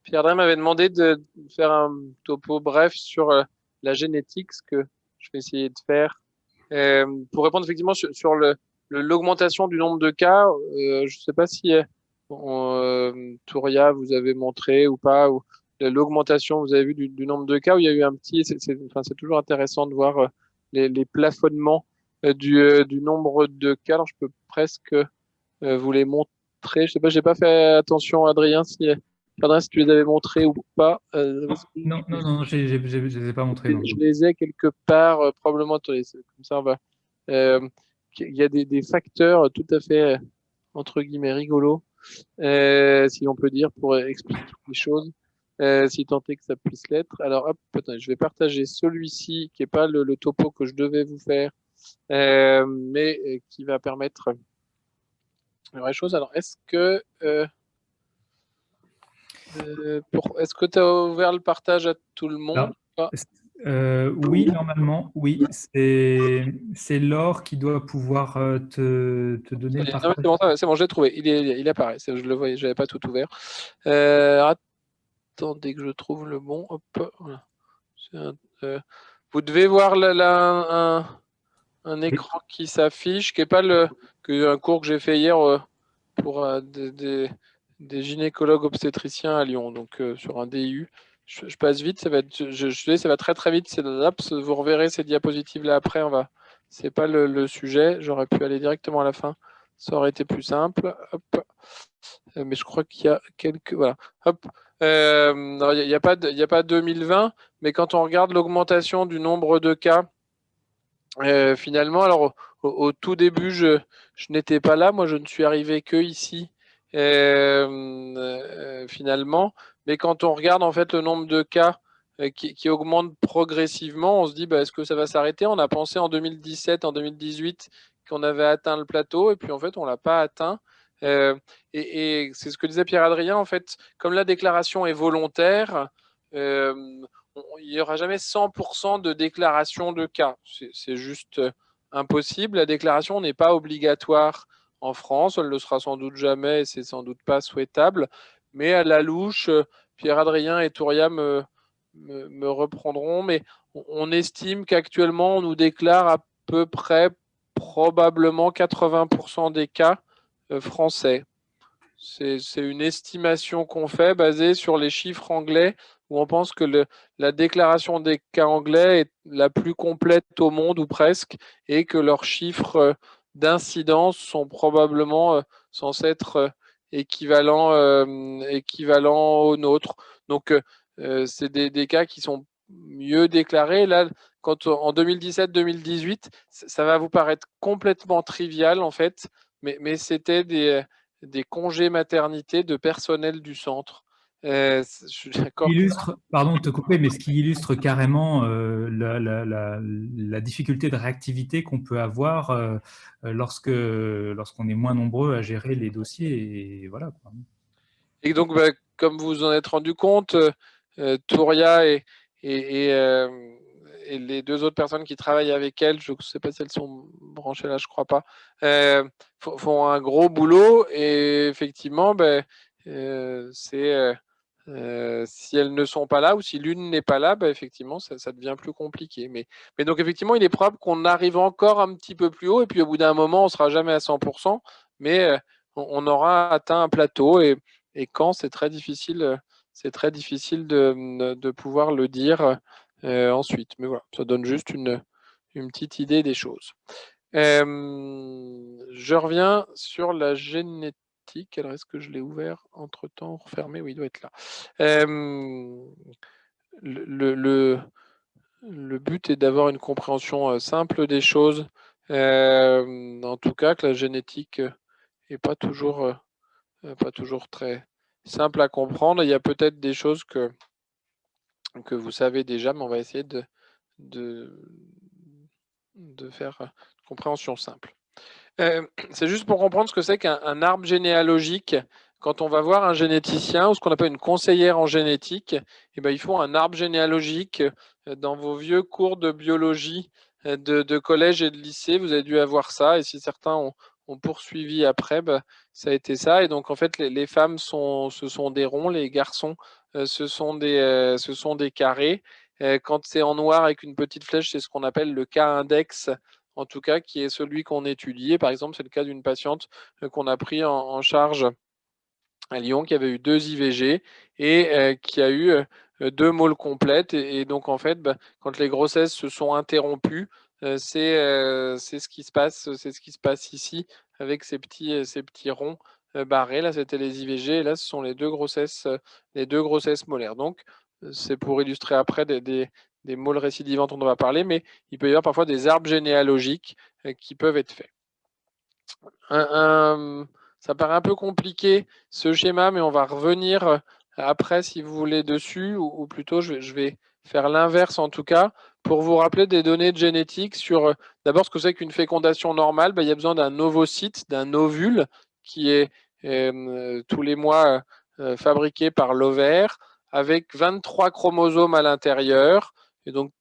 Pierre Drey m'avait demandé de faire un topo bref sur la génétique, ce que je vais essayer de faire. Pour répondre effectivement sur l'augmentation du nombre de cas, je ne sais pas si Touria vous avez montré ou pas, ou l'augmentation, vous avez vu du nombre de cas, où il y a eu un petit, c'est toujours intéressant de voir les plafonnements du nombre de cas. Alors je peux presque vous les montrer. Je sais pas, j'ai pas fait attention, Adrien, si tu les avais montrés ou pas. Non, je les ai pas montrés. Je les ai quelque part, probablement. Comme ça, on va. Il y a des facteurs tout à fait entre guillemets rigolos, si on peut dire, pour expliquer les choses, si tant est que ça puisse l'être. Alors, hop, attendez, je vais partager celui-ci qui est pas le topo que je devais vous faire, mais qui va permettre une vraie chose. Alors, est-ce que tu as ouvert le partage à tout le monde? Oui, normalement, oui. C'est Laure qui doit pouvoir te donner le partage. C'est bon, je l'ai trouvé. Il apparaît. Je le voyais, je n'avais pas tout ouvert. Attendez que je trouve le bon. Hop, voilà. Vous devez voir un écran qui s'affiche, qui n'est pas un cours que j'ai fait hier pour des gynécologues obstétriciens à Lyon, donc sur un DIU. Je passe vite, ça va très très vite. Vous reverrez ces diapositives là après. C'est pas le sujet. J'aurais pu aller directement à la fin. Ça aurait été plus simple. Hop. Mais je crois qu'il y a quelques. Voilà. Hop. Il n'y a pas 2020, mais quand on regarde l'augmentation du nombre de cas, finalement, alors au tout début, je n'étais pas là. Moi, je ne suis arrivé que ici, finalement. Mais quand on regarde en fait le nombre de cas qui augmente progressivement, on se dit est-ce que ça va s'arrêter? On a pensé en 2017, en 2018 qu'on avait atteint le plateau, et puis en fait, on l'a pas atteint. Et c'est ce que disait Pierre-Adrien, en fait, comme la déclaration est volontaire, il n'y aura jamais 100% de déclaration de cas. C'est juste impossible. La déclaration n'est pas obligatoire en France, elle ne le sera sans doute jamais, et c'est sans doute pas souhaitable. Mais à la louche, Pierre-Adrien et Touria me reprendront, mais on estime qu'actuellement, on nous déclare à peu près probablement 80% des cas français. C'est une estimation qu'on fait basée sur les chiffres anglais, où on pense que la déclaration des cas anglais est la plus complète au monde, ou presque, et que leurs chiffres d'incidence sont probablement censés être équivalents aux nôtres. Donc, c'est des cas qui sont mieux déclarés. Là, en 2017-2018, ça va vous paraître complètement trivial, en fait, mais c'était des congés maternité de personnel du centre. Je suis d'accord. Pardon de te couper, mais ce qui illustre carrément la difficulté de réactivité qu'on peut avoir lorsqu'on est moins nombreux à gérer les dossiers. Et voilà. Et donc, comme vous en êtes rendu compte, Touria et les 2 autres personnes qui travaillent avec elle, je ne sais pas si elles sont branchées là, je ne crois pas, font un gros boulot et effectivement, si elles ne sont pas là ou si l'une n'est pas là, effectivement, ça devient plus compliqué. Mais donc, effectivement, il est probable qu'on arrive encore un petit peu plus haut et puis au bout d'un moment, on ne sera jamais à 100%, mais on aura atteint un plateau et quand c'est très difficile de pouvoir le dire ensuite. Mais voilà, ça donne juste une petite idée des choses. Je reviens sur la génétique. Alors, est-ce que je l'ai ouvert entre-temps, refermé? Oui, il doit être là. Le but est d'avoir une compréhension simple des choses. En tout cas, que la génétique n'est pas toujours très simple à comprendre. Il y a peut-être des choses que vous savez déjà, mais on va essayer de faire une compréhension simple. C'est juste pour comprendre ce que c'est qu'un arbre généalogique. Quand on va voir un généticien ou ce qu'on appelle une conseillère en génétique, ils font un arbre généalogique. Dans vos vieux cours de biologie de collège et de lycée, vous avez dû avoir ça. Et si certains ont poursuivi après, ça a été ça. Et donc, en fait, les femmes, ce sont des ronds, les garçons, ce sont des carrés. Quand c'est en noir avec une petite flèche, c'est ce qu'on appelle le cas index, en tout cas, qui est celui qu'on étudiait. Par exemple, c'est le cas d'une patiente qu'on a pris en charge à Lyon, qui avait eu 2 IVG et qui a eu 2 mâles complètes. Et donc, en fait, quand les grossesses se sont interrompues, c'est ce qui se passe ici avec ces petits ronds barrés. Là, c'était les IVG. Et là, ce sont les deux grossesses molaires. Donc, c'est pour illustrer après des mâles récidivantes, on en va parler, mais il peut y avoir parfois des arbres généalogiques qui peuvent être faits. Ça paraît un peu compliqué ce schéma, mais on va revenir après si vous voulez dessus, ou plutôt je vais faire l'inverse en tout cas, pour vous rappeler des données de génétique sur d'abord ce que c'est qu'une fécondation normale. Il y a besoin d'un ovocyte, d'un ovule qui est tous les mois fabriqué par l'ovaire avec 23 chromosomes à l'intérieur. Et donc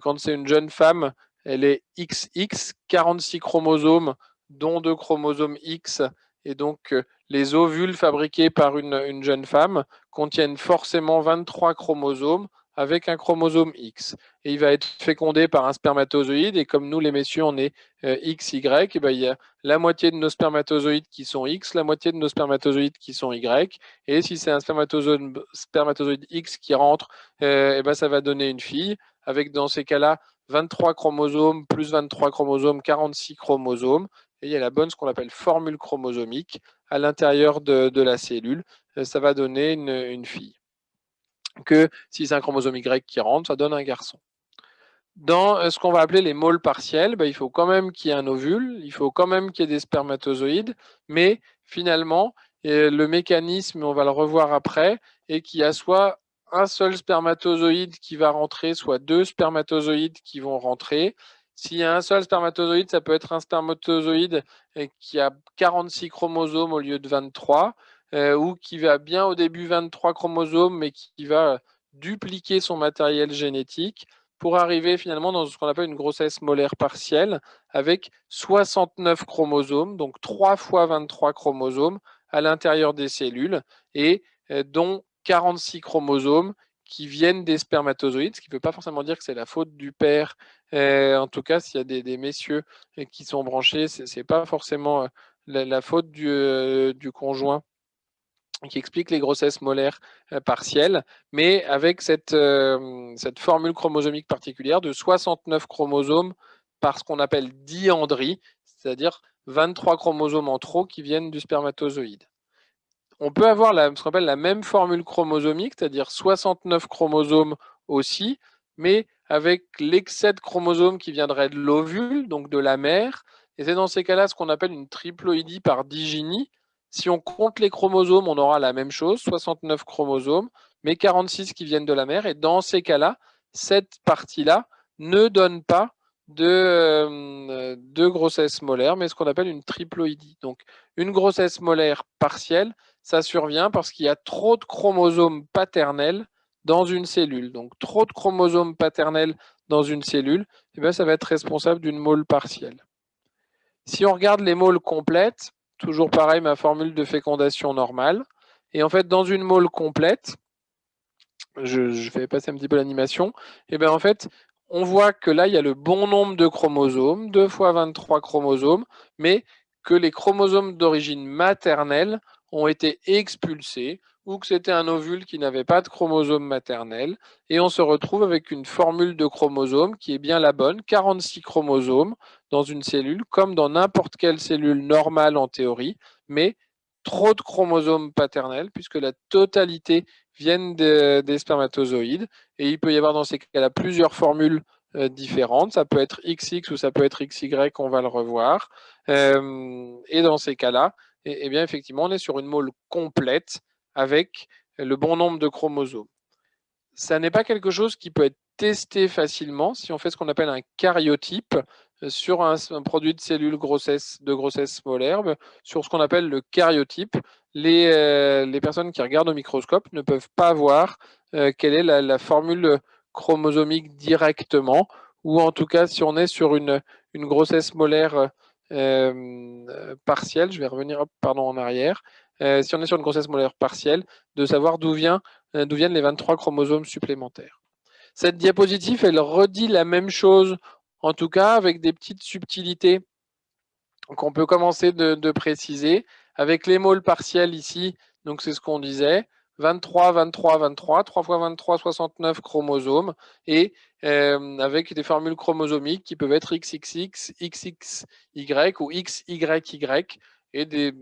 quand c'est une jeune femme, elle est XX, 46 chromosomes, dont 2 chromosomes X. Et donc, les ovules fabriqués par une jeune femme contiennent forcément 23 chromosomes avec un chromosome X. Et il va être fécondé par un spermatozoïde. Et comme nous, les messieurs, on est XY, il y a la moitié de nos spermatozoïdes qui sont X, la moitié de nos spermatozoïdes qui sont Y. Et si c'est un spermatozoïde X qui rentre, ça va donner une fille, avec dans ces cas-là 23 chromosomes plus 23 chromosomes, 46 chromosomes. Et il y a la bonne, ce qu'on appelle formule chromosomique à l'intérieur de la cellule. Ça va donner une fille. Que si c'est un chromosome Y qui rentre, ça donne un garçon. Dans ce qu'on va appeler les mâles partiels, il faut quand même qu'il y ait un ovule, il faut quand même qu'il y ait des spermatozoïdes, mais finalement, le mécanisme, on va le revoir après, est qu'il y a soit un seul spermatozoïde qui va rentrer, soit 2 spermatozoïdes qui vont rentrer. S'il y a un seul spermatozoïde, ça peut être un spermatozoïde qui a 46 chromosomes au lieu de 23, ou qui va bien au début 23 chromosomes, mais qui va dupliquer son matériel génétique pour arriver finalement dans ce qu'on appelle une grossesse molaire partielle avec 69 chromosomes, donc 3 fois 23 chromosomes à l'intérieur des cellules et dont 46 chromosomes qui viennent des spermatozoïdes, ce qui ne veut pas forcément dire que c'est la faute du père. En tout cas, s'il y a des messieurs qui sont branchés, ce n'est pas forcément la faute du conjoint qui explique les grossesses molaires partielles, mais avec cette formule chromosomique particulière de 69 chromosomes par ce qu'on appelle diandrie, c'est-à-dire 23 chromosomes en trop qui viennent du spermatozoïde. On peut avoir ce qu'on appelle la même formule chromosomique, c'est-à-dire 69 chromosomes aussi, mais avec l'excès de chromosomes qui viendrait de l'ovule, donc de la mère. Et c'est dans ces cas-là ce qu'on appelle une triploïdie par digynie. Si on compte les chromosomes, on aura la même chose, 69 chromosomes, mais 46 qui viennent de la mère. Et dans ces cas-là, cette partie-là ne donne pas de grossesse molaire, mais ce qu'on appelle une triploïdie. Donc, une grossesse molaire partielle, ça survient parce qu'il y a trop de chromosomes paternels dans une cellule. Donc trop de chromosomes paternels dans une cellule, eh bien, ça va être responsable d'une mole partielle. Si on regarde les moles complètes, toujours pareil, ma formule de fécondation normale. Et en fait, dans une mole complète, je vais passer un petit peu l'animation, et bien en fait, on voit que là, il y a le bon nombre de chromosomes, 2 fois 23 chromosomes, mais que les chromosomes d'origine maternelle ont été expulsés ou que c'était un ovule qui n'avait pas de chromosomes maternels. Et on se retrouve avec une formule de chromosomes qui est bien la bonne, 46 chromosomes dans une cellule, comme dans n'importe quelle cellule normale en théorie, mais trop de chromosomes paternels, puisque la totalité viennent des spermatozoïdes. Et il peut y avoir dans ces cas-là plusieurs formules différentes. Ça peut être XX ou ça peut être XY, on va le revoir. Et dans ces cas-là, eh bien, effectivement, on est sur une mole complète avec le bon nombre de chromosomes. Ça n'est pas quelque chose qui peut être testé facilement si on fait ce qu'on appelle un karyotype sur un produit de cellules de grossesse molaire, sur ce qu'on appelle le karyotype. Les personnes qui regardent au microscope ne peuvent pas voir quelle est la formule chromosomique directement, ou en tout cas, si on est sur une grossesse molaire partielle, je vais revenir en arrière, si on est sur une grossesse molaire partielle, de savoir d'où viennent les 23 chromosomes supplémentaires. Cette diapositive, elle redit la même chose, en tout cas avec des petites subtilités qu'on peut commencer de préciser. Avec les moles partiels ici, donc c'est ce qu'on disait, 23, 23, 23, 3 fois 23, 69 chromosomes, et avec des formules chromosomiques qui peuvent être XXX, XXY ou XYY, et des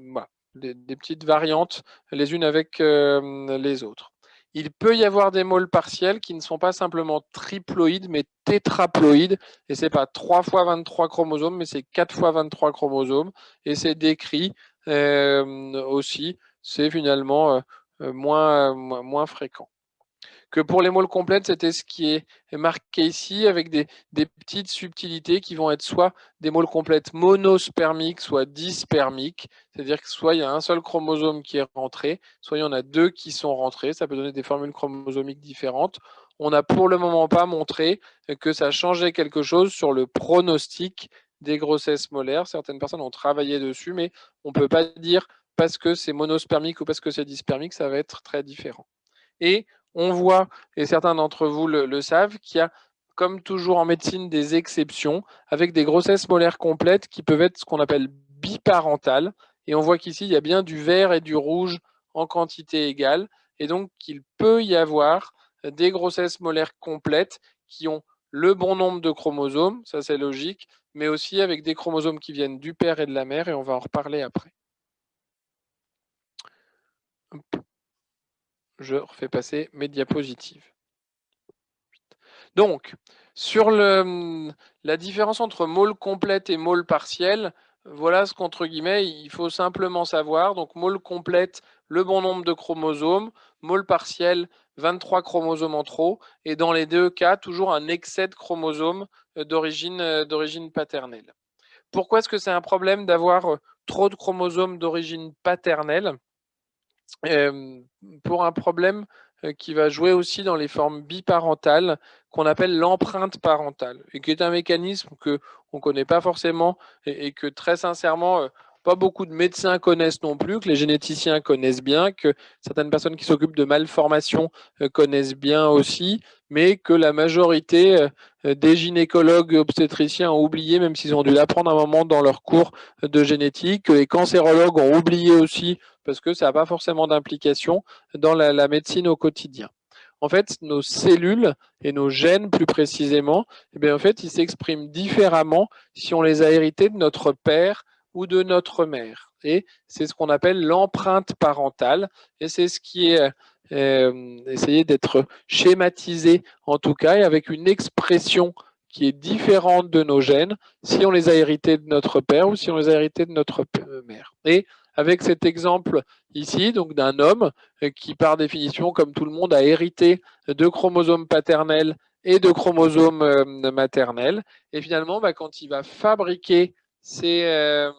petites variantes les unes avec les autres. Il peut y avoir des moles partiels qui ne sont pas simplement triploïdes, mais tétraploïdes. Et ce n'est pas 3 fois 23 chromosomes, mais c'est 4 fois 23 chromosomes. Et c'est décrit aussi. C'est finalement moins fréquent. Que pour les moles complètes, c'était ce qui est marqué ici avec des petites subtilités qui vont être soit des moles complètes monospermiques, soit dispermiques. C'est-à-dire que soit il y a un seul chromosome qui est rentré, soit il y en a deux qui sont rentrés. Ça peut donner des formules chromosomiques différentes. On n'a pour le moment pas montré que ça changeait quelque chose sur le pronostic des grossesses molaires. Certaines personnes ont travaillé dessus, mais on ne peut pas dire parce que c'est monospermique ou parce que c'est dispermique, ça va être très différent. Et on voit, et certains d'entre vous le savent, qu'il y a, comme toujours en médecine, des exceptions avec des grossesses molaires complètes qui peuvent être ce qu'on appelle biparentales. Et on voit qu'ici, il y a bien du vert et du rouge en quantité égale. Et donc, il peut y avoir des grossesses molaires complètes qui ont le bon nombre de chromosomes, ça c'est logique, mais aussi avec des chromosomes qui viennent du père et de la mère, et on va en reparler après. Je refais passer mes diapositives. Donc, sur la différence entre mole complète et mole partielle, voilà ce qu'entre guillemets, il faut simplement savoir. Donc, mole complète, le bon nombre de chromosomes. Mole partielle, 23 chromosomes en trop. Et dans les deux cas, toujours un excès de chromosomes d'origine paternelle. Pourquoi est-ce que c'est un problème d'avoir trop de chromosomes d'origine paternelle ? Pour un problème qui va jouer aussi dans les formes biparentales qu'on appelle l'empreinte parentale et qui est un mécanisme qu'on ne connaît pas forcément et que très sincèrement pas beaucoup de médecins connaissent non plus, que les généticiens connaissent bien, que certaines personnes qui s'occupent de malformations connaissent bien aussi, mais que la majorité des gynécologues obstétriciens ont oublié, même s'ils ont dû l'apprendre un moment dans leur cours de génétique, que les cancérologues ont oublié aussi parce que ça n'a pas forcément d'implication dans la médecine au quotidien. En fait, nos cellules et nos gènes plus précisément, eh bien, en fait, ils s'expriment différemment si on les a hérités de notre père ou de notre mère. Et c'est ce qu'on appelle l'empreinte parentale. Et c'est ce qui est essayé d'être schématisé en tout cas, et avec une expression qui est différente de nos gènes si on les a hérités de notre père ou si on les a hérités de notre mère. Et avec cet exemple ici, donc d'un homme qui, par définition, comme tout le monde, a hérité de chromosomes paternels et de chromosomes maternels. Et finalement, quand il va fabriquer ces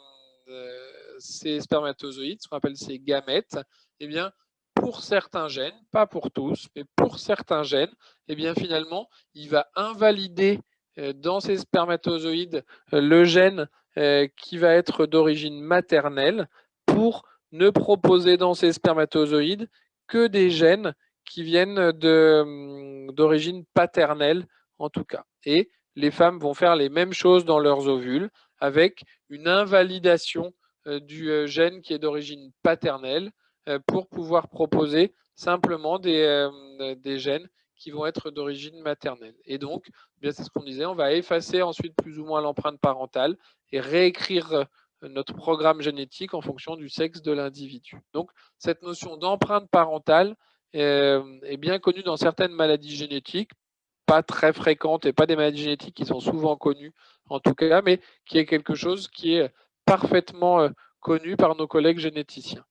spermatozoïdes, ce qu'on appelle ces gamètes, eh bien, pour certains gènes, pas pour tous, mais pour certains gènes, eh bien finalement, il va invalider dans ces spermatozoïdes le gène qui va être d'origine maternelle pour ne proposer dans ces spermatozoïdes que des gènes qui viennent d'origine paternelle en tout cas. Et les femmes vont faire les mêmes choses dans leurs ovules avec une invalidation du gène qui est d'origine paternelle pour pouvoir proposer simplement des gènes qui vont être d'origine maternelle. Et donc, bien c'est ce qu'on disait, on va effacer ensuite plus ou moins l'empreinte parentale et réécrire notre programme génétique en fonction du sexe de l'individu. Donc, cette notion d'empreinte parentale est bien connue dans certaines maladies génétiques, pas très fréquentes et pas des maladies génétiques qui sont souvent connues en tout cas, mais qui est quelque chose qui est parfaitement connu par nos collègues généticiens.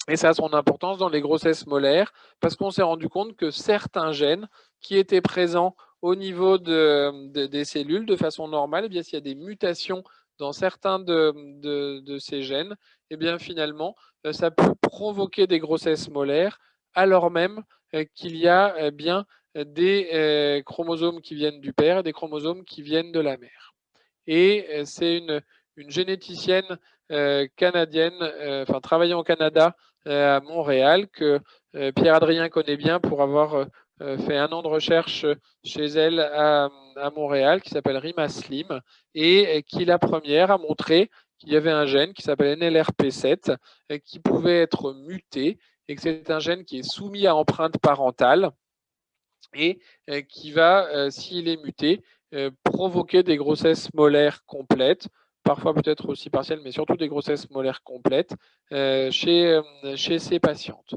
Et ça a son importance dans les grossesses molaires parce qu'on s'est rendu compte que certains gènes qui étaient présents au niveau des cellules de façon normale, eh bien, s'il y a des mutations dans certains de ces gènes, eh bien, finalement, ça peut provoquer des grossesses molaires alors même qu'il y a bien des chromosomes qui viennent du père et des chromosomes qui viennent de la mère. Et c'est une généticienne canadienne, enfin travaillant au Canada, à Montréal, que Pierre-Adrien connaît bien pour avoir fait 1 an de recherche chez elle à Montréal, qui s'appelle Rima Slim, et qui la première a montré qu'il y avait un gène qui s'appelle NLRP7 qui pouvait être muté, et que c'est un gène qui est soumis à empreinte parentale et qui va, s'il est muté, provoquer des grossesses molaires complètes, parfois peut-être aussi partielles, mais surtout des grossesses molaires complètes chez ces patientes.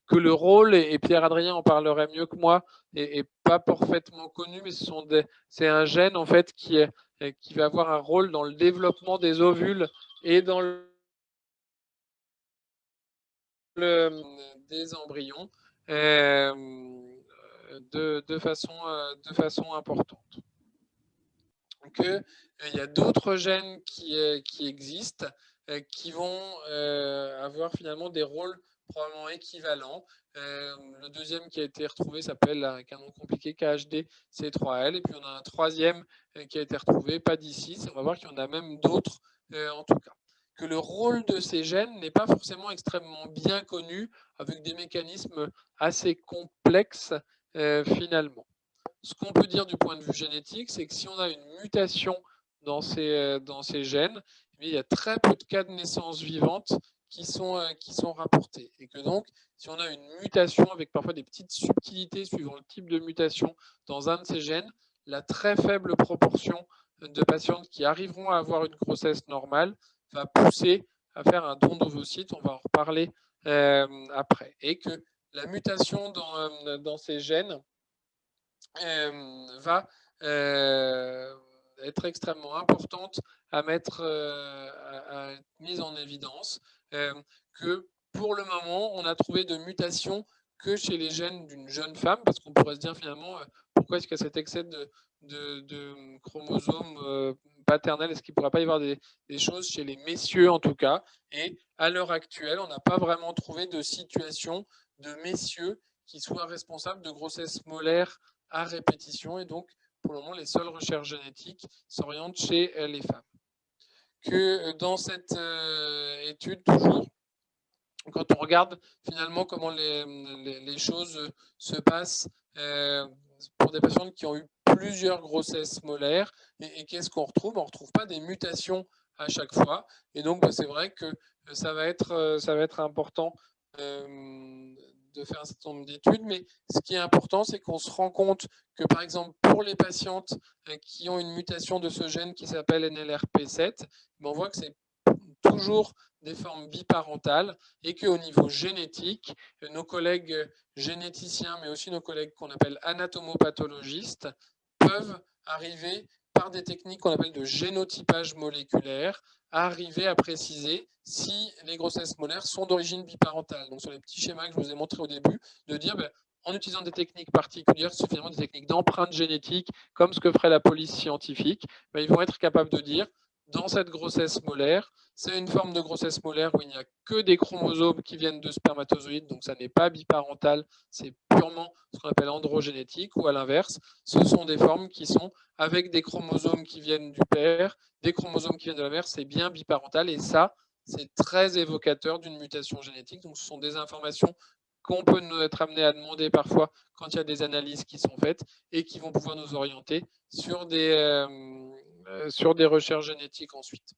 Que le rôle, et Pierre-Adrien en parlerait mieux que moi, est pas parfaitement connu, mais c'est un gène en fait qui va avoir un rôle dans le développement des ovules et dans des embryons de façon importante. Donc, il y a d'autres gènes qui existent, qui vont avoir finalement des rôles probablement équivalents. Le deuxième qui a été retrouvé s'appelle, avec un nom compliqué, KHD-C3L. Et puis on a un troisième qui a été retrouvé, pas d'ici. On va voir qu'il y en a même d'autres en tout cas. Que le rôle de ces gènes n'est pas forcément extrêmement bien connu, avec des mécanismes assez complexes finalement. Ce qu'on peut dire du point de vue génétique, c'est que si on a une mutation dans ces gènes, il y a très peu de cas de naissance vivante qui sont rapportés. Et que donc, si on a une mutation avec parfois des petites subtilités suivant le type de mutation dans un de ces gènes, la très faible proportion de patientes qui arriveront à avoir une grossesse normale va pousser à faire un don d'ovocytes. On va en reparler après. Et que la mutation dans ces gènes va être extrêmement importante à mettre à être mise en évidence, que pour le moment, on a trouvé de mutations que chez les gènes d'une jeune femme, parce qu'on pourrait se dire finalement, pourquoi est-ce qu'il y a cet excès de chromosomes paternels, est-ce qu'il ne pourrait pas y avoir des choses chez les messieurs en tout cas? Et à l'heure actuelle, on n'a pas vraiment trouvé de situation de messieurs qui soient responsables de grossesses molaires à répétition, et donc pour le moment les seules recherches génétiques s'orientent chez les femmes. Que dans cette étude, toujours, quand on regarde finalement comment les choses se passent pour des patientes qui ont eu plusieurs grossesses molaires, et qu'est-ce qu'on retrouve? On ne retrouve pas des mutations à chaque fois, et donc c'est vrai que ça va être important de faire un certain nombre d'études, mais ce qui est important, c'est qu'on se rend compte que, par exemple, pour les patientes qui ont une mutation de ce gène qui s'appelle NLRP7, on voit que c'est toujours des formes biparentales, et qu'au niveau génétique, nos collègues généticiens, mais aussi nos collègues qu'on appelle anatomopathologistes, peuvent arriver par des techniques qu'on appelle de génotypage moléculaire, à arriver à préciser si les grossesses molaires sont d'origine biparentale. Donc sur les petits schémas que je vous ai montrés au début, de dire en utilisant des techniques particulières, finalement des techniques d'empreinte génétique, comme ce que ferait la police scientifique, ils vont être capables de dire dans cette grossesse molaire. C'est une forme de grossesse molaire où il n'y a que des chromosomes qui viennent de spermatozoïdes, donc ça n'est pas biparental, c'est purement ce qu'on appelle androgénétique, ou à l'inverse, ce sont des formes qui sont avec des chromosomes qui viennent du père, des chromosomes qui viennent de la mère, c'est bien biparental, et ça, c'est très évocateur d'une mutation génétique. Donc ce sont des informations qu'on peut être amené à demander parfois quand il y a des analyses qui sont faites et qui vont pouvoir nous orienter sur des recherches génétiques ensuite.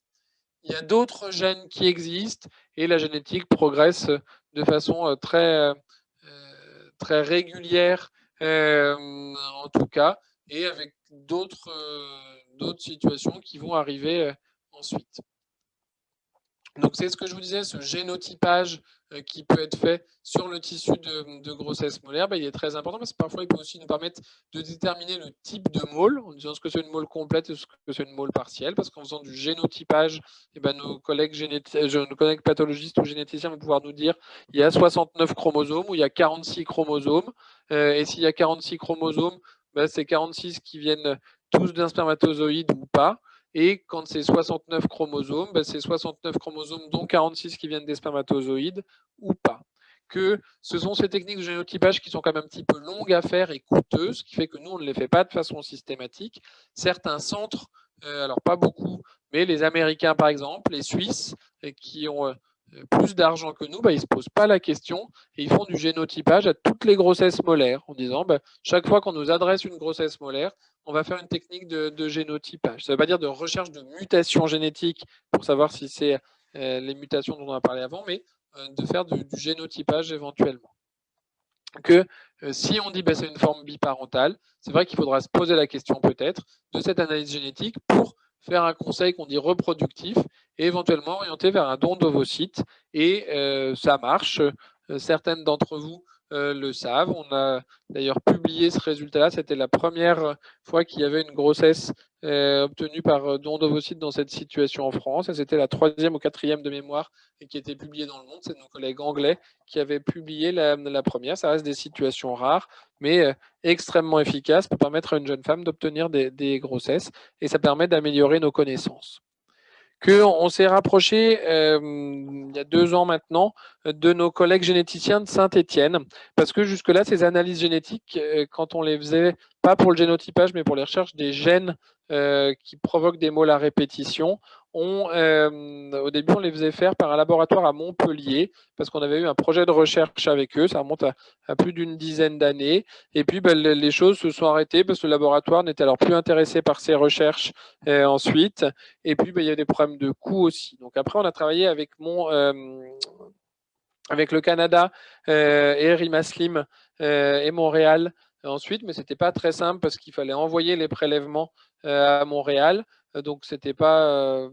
Il y a d'autres gènes qui existent et la génétique progresse de façon très régulière, en tout cas, et avec d'autres situations qui vont arriver ensuite. Donc c'est ce que je vous disais, ce génotypage qui peut être fait sur le tissu de grossesse molaire, il est très important parce que parfois il peut aussi nous permettre de déterminer le type de môle, en disant ce que c'est une môle complète et ce que c'est une môle partielle, parce qu'en faisant du génotypage, nos collègues pathologistes ou généticiens vont pouvoir nous dire il y a 69 chromosomes ou il y a 46 chromosomes, et s'il y a 46 chromosomes, c'est 46 qui viennent tous d'un spermatozoïde ou pas. Et quand c'est 69 chromosomes, c'est 69 chromosomes dont 46 qui viennent des spermatozoïdes ou pas. Que ce sont ces techniques de génotypage qui sont quand même un petit peu longues à faire et coûteuses, ce qui fait que nous, on ne les fait pas de façon systématique. Certains centres, alors pas beaucoup, mais les Américains par exemple, les Suisses, qui ont plus d'argent que nous, ils ne se posent pas la question et ils font du génotypage à toutes les grossesses molaires en disant chaque fois qu'on nous adresse une grossesse molaire, on va faire une technique de génotypage. Ça ne veut pas dire de recherche de mutations génétiques pour savoir si c'est les mutations dont on a parlé avant, mais de faire du génotypage éventuellement. Que si on dit c'est une forme biparentale, c'est vrai qu'il faudra se poser la question peut-être de cette analyse génétique pour faire un conseil qu'on dit reproductif et éventuellement orienter vers un don d'ovocytes. Et ça marche. Certaines d'entre vous le savent. On a d'ailleurs publié ce résultat-là. C'était la première fois qu'il y avait une grossesse obtenue par don d'ovocytes dans cette situation en France. Et c'était la 3e ou 4e de mémoire et qui était publiée dans le monde. C'est nos collègues anglais qui avaient publié la première. Ça reste des situations rares, mais extrêmement efficaces pour permettre à une jeune femme d'obtenir des grossesses. Et ça permet d'améliorer nos connaissances. On s'est rapproché il y a 2 ans maintenant de nos collègues généticiens de Saint-Étienne, parce que jusque-là, ces analyses génétiques, quand on les faisait, pas pour le génotypage, mais pour les recherches des gènes qui provoquent des môles à répétition, au début, on les faisait faire par un laboratoire à Montpellier, parce qu'on avait eu un projet de recherche avec eux, ça remonte à plus d'une dizaine d'années, et puis les choses se sont arrêtées parce que le laboratoire n'était alors plus intéressé par ces recherches ensuite, et puis il y a des problèmes de coût aussi. Donc après, on a travaillé avec le Canada et Rimaslim et Montréal ensuite, mais c'était pas très simple parce qu'il fallait envoyer les prélèvements à Montréal. Donc c'était pas,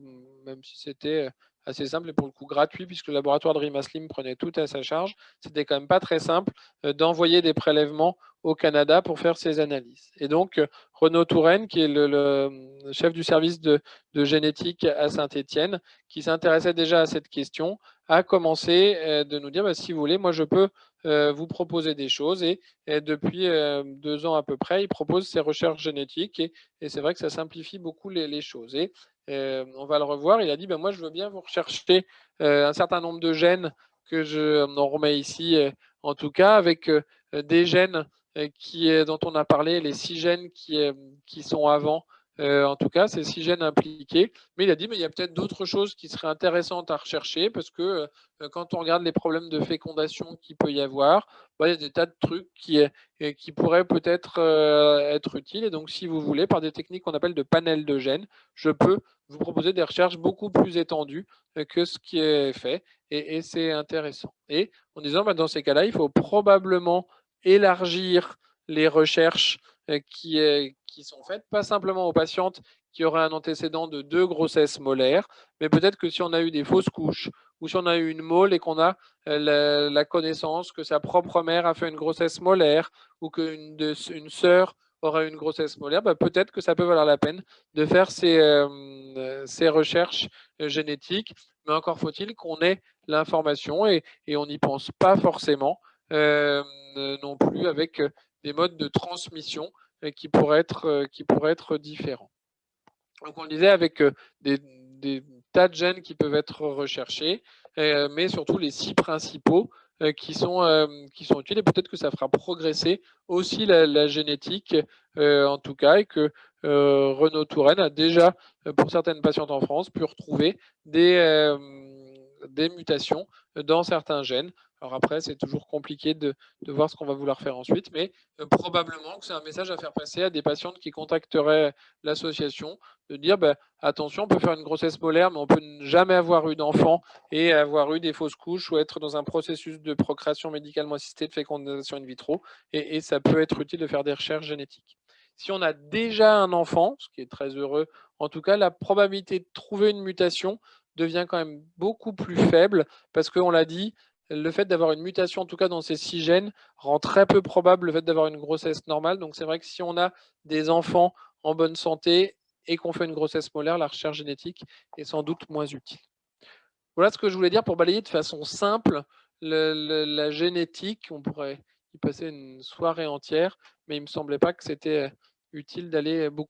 même si c'était assez simple et pour le coup gratuit, puisque le laboratoire de Rimaslim prenait tout à sa charge, c'était quand même pas très simple d'envoyer des prélèvements au Canada pour faire ces analyses. Et donc Renaud Touraine, qui est le chef du service de génétique à Saint-Étienne, qui s'intéressait déjà à cette question, a commencé de nous dire si vous voulez, moi je peux vous proposer des choses, et depuis 2 ans à peu près, il propose ces recherches génétiques, et c'est vrai que ça simplifie beaucoup les choses. Et on va le revoir, il a dit moi je veux bien vous rechercher un certain nombre de gènes que je en remets ici, en tout cas avec des gènes dont on a parlé, les 6 gènes qui sont avant, en tout cas, ces 6 gènes impliqués. Mais il a dit, il y a peut-être d'autres choses qui seraient intéressantes à rechercher, parce que quand on regarde les problèmes de fécondation qu'il peut y avoir, il y a des tas de trucs qui pourraient peut-être être utiles. Et donc, si vous voulez, par des techniques qu'on appelle de panel de gènes, je peux vous proposer des recherches beaucoup plus étendues que ce qui est fait. Et c'est intéressant. Et en disant, dans ces cas-là, il faut probablement élargir les recherches qui sont faites, pas simplement aux patientes qui auraient un antécédent de 2 grossesses molaires, mais peut-être que si on a eu des fausses couches ou si on a eu une môle et qu'on a la connaissance que sa propre mère a fait une grossesse molaire ou qu'une sœur aura une grossesse molaire, peut-être que ça peut valoir la peine de faire ces recherches génétiques, mais encore faut-il qu'on ait l'information et on n'y pense pas forcément non plus avec des modes de transmission qui pourraient être différents. Donc on le disait avec des tas de gènes qui peuvent être recherchés, mais surtout les 6 principaux qui sont utiles, et peut-être que ça fera progresser aussi la génétique, en tout cas, et que Renaud Touraine a déjà, pour certaines patientes en France, pu retrouver des mutations dans certains gènes. Alors après, c'est toujours compliqué de voir ce qu'on va vouloir faire ensuite, mais probablement que c'est un message à faire passer à des patientes qui contacteraient l'association, de dire attention, on peut faire une grossesse molaire, mais on peut jamais avoir eu d'enfant et avoir eu des fausses couches ou être dans un processus de procréation médicalement assistée, de fécondation in vitro, et ça peut être utile de faire des recherches génétiques. Si on a déjà un enfant, ce qui est très heureux, en tout cas, la probabilité de trouver une mutation devient quand même beaucoup plus faible, parce qu'on l'a dit, le fait d'avoir une mutation, en tout cas dans ces 6 gènes, rend très peu probable le fait d'avoir une grossesse normale. Donc c'est vrai que si on a des enfants en bonne santé et qu'on fait une grossesse molaire, la recherche génétique est sans doute moins utile. Voilà ce que je voulais dire pour balayer de façon simple la génétique. On pourrait y passer une soirée entière, mais il ne me semblait pas que c'était utile d'aller beaucoup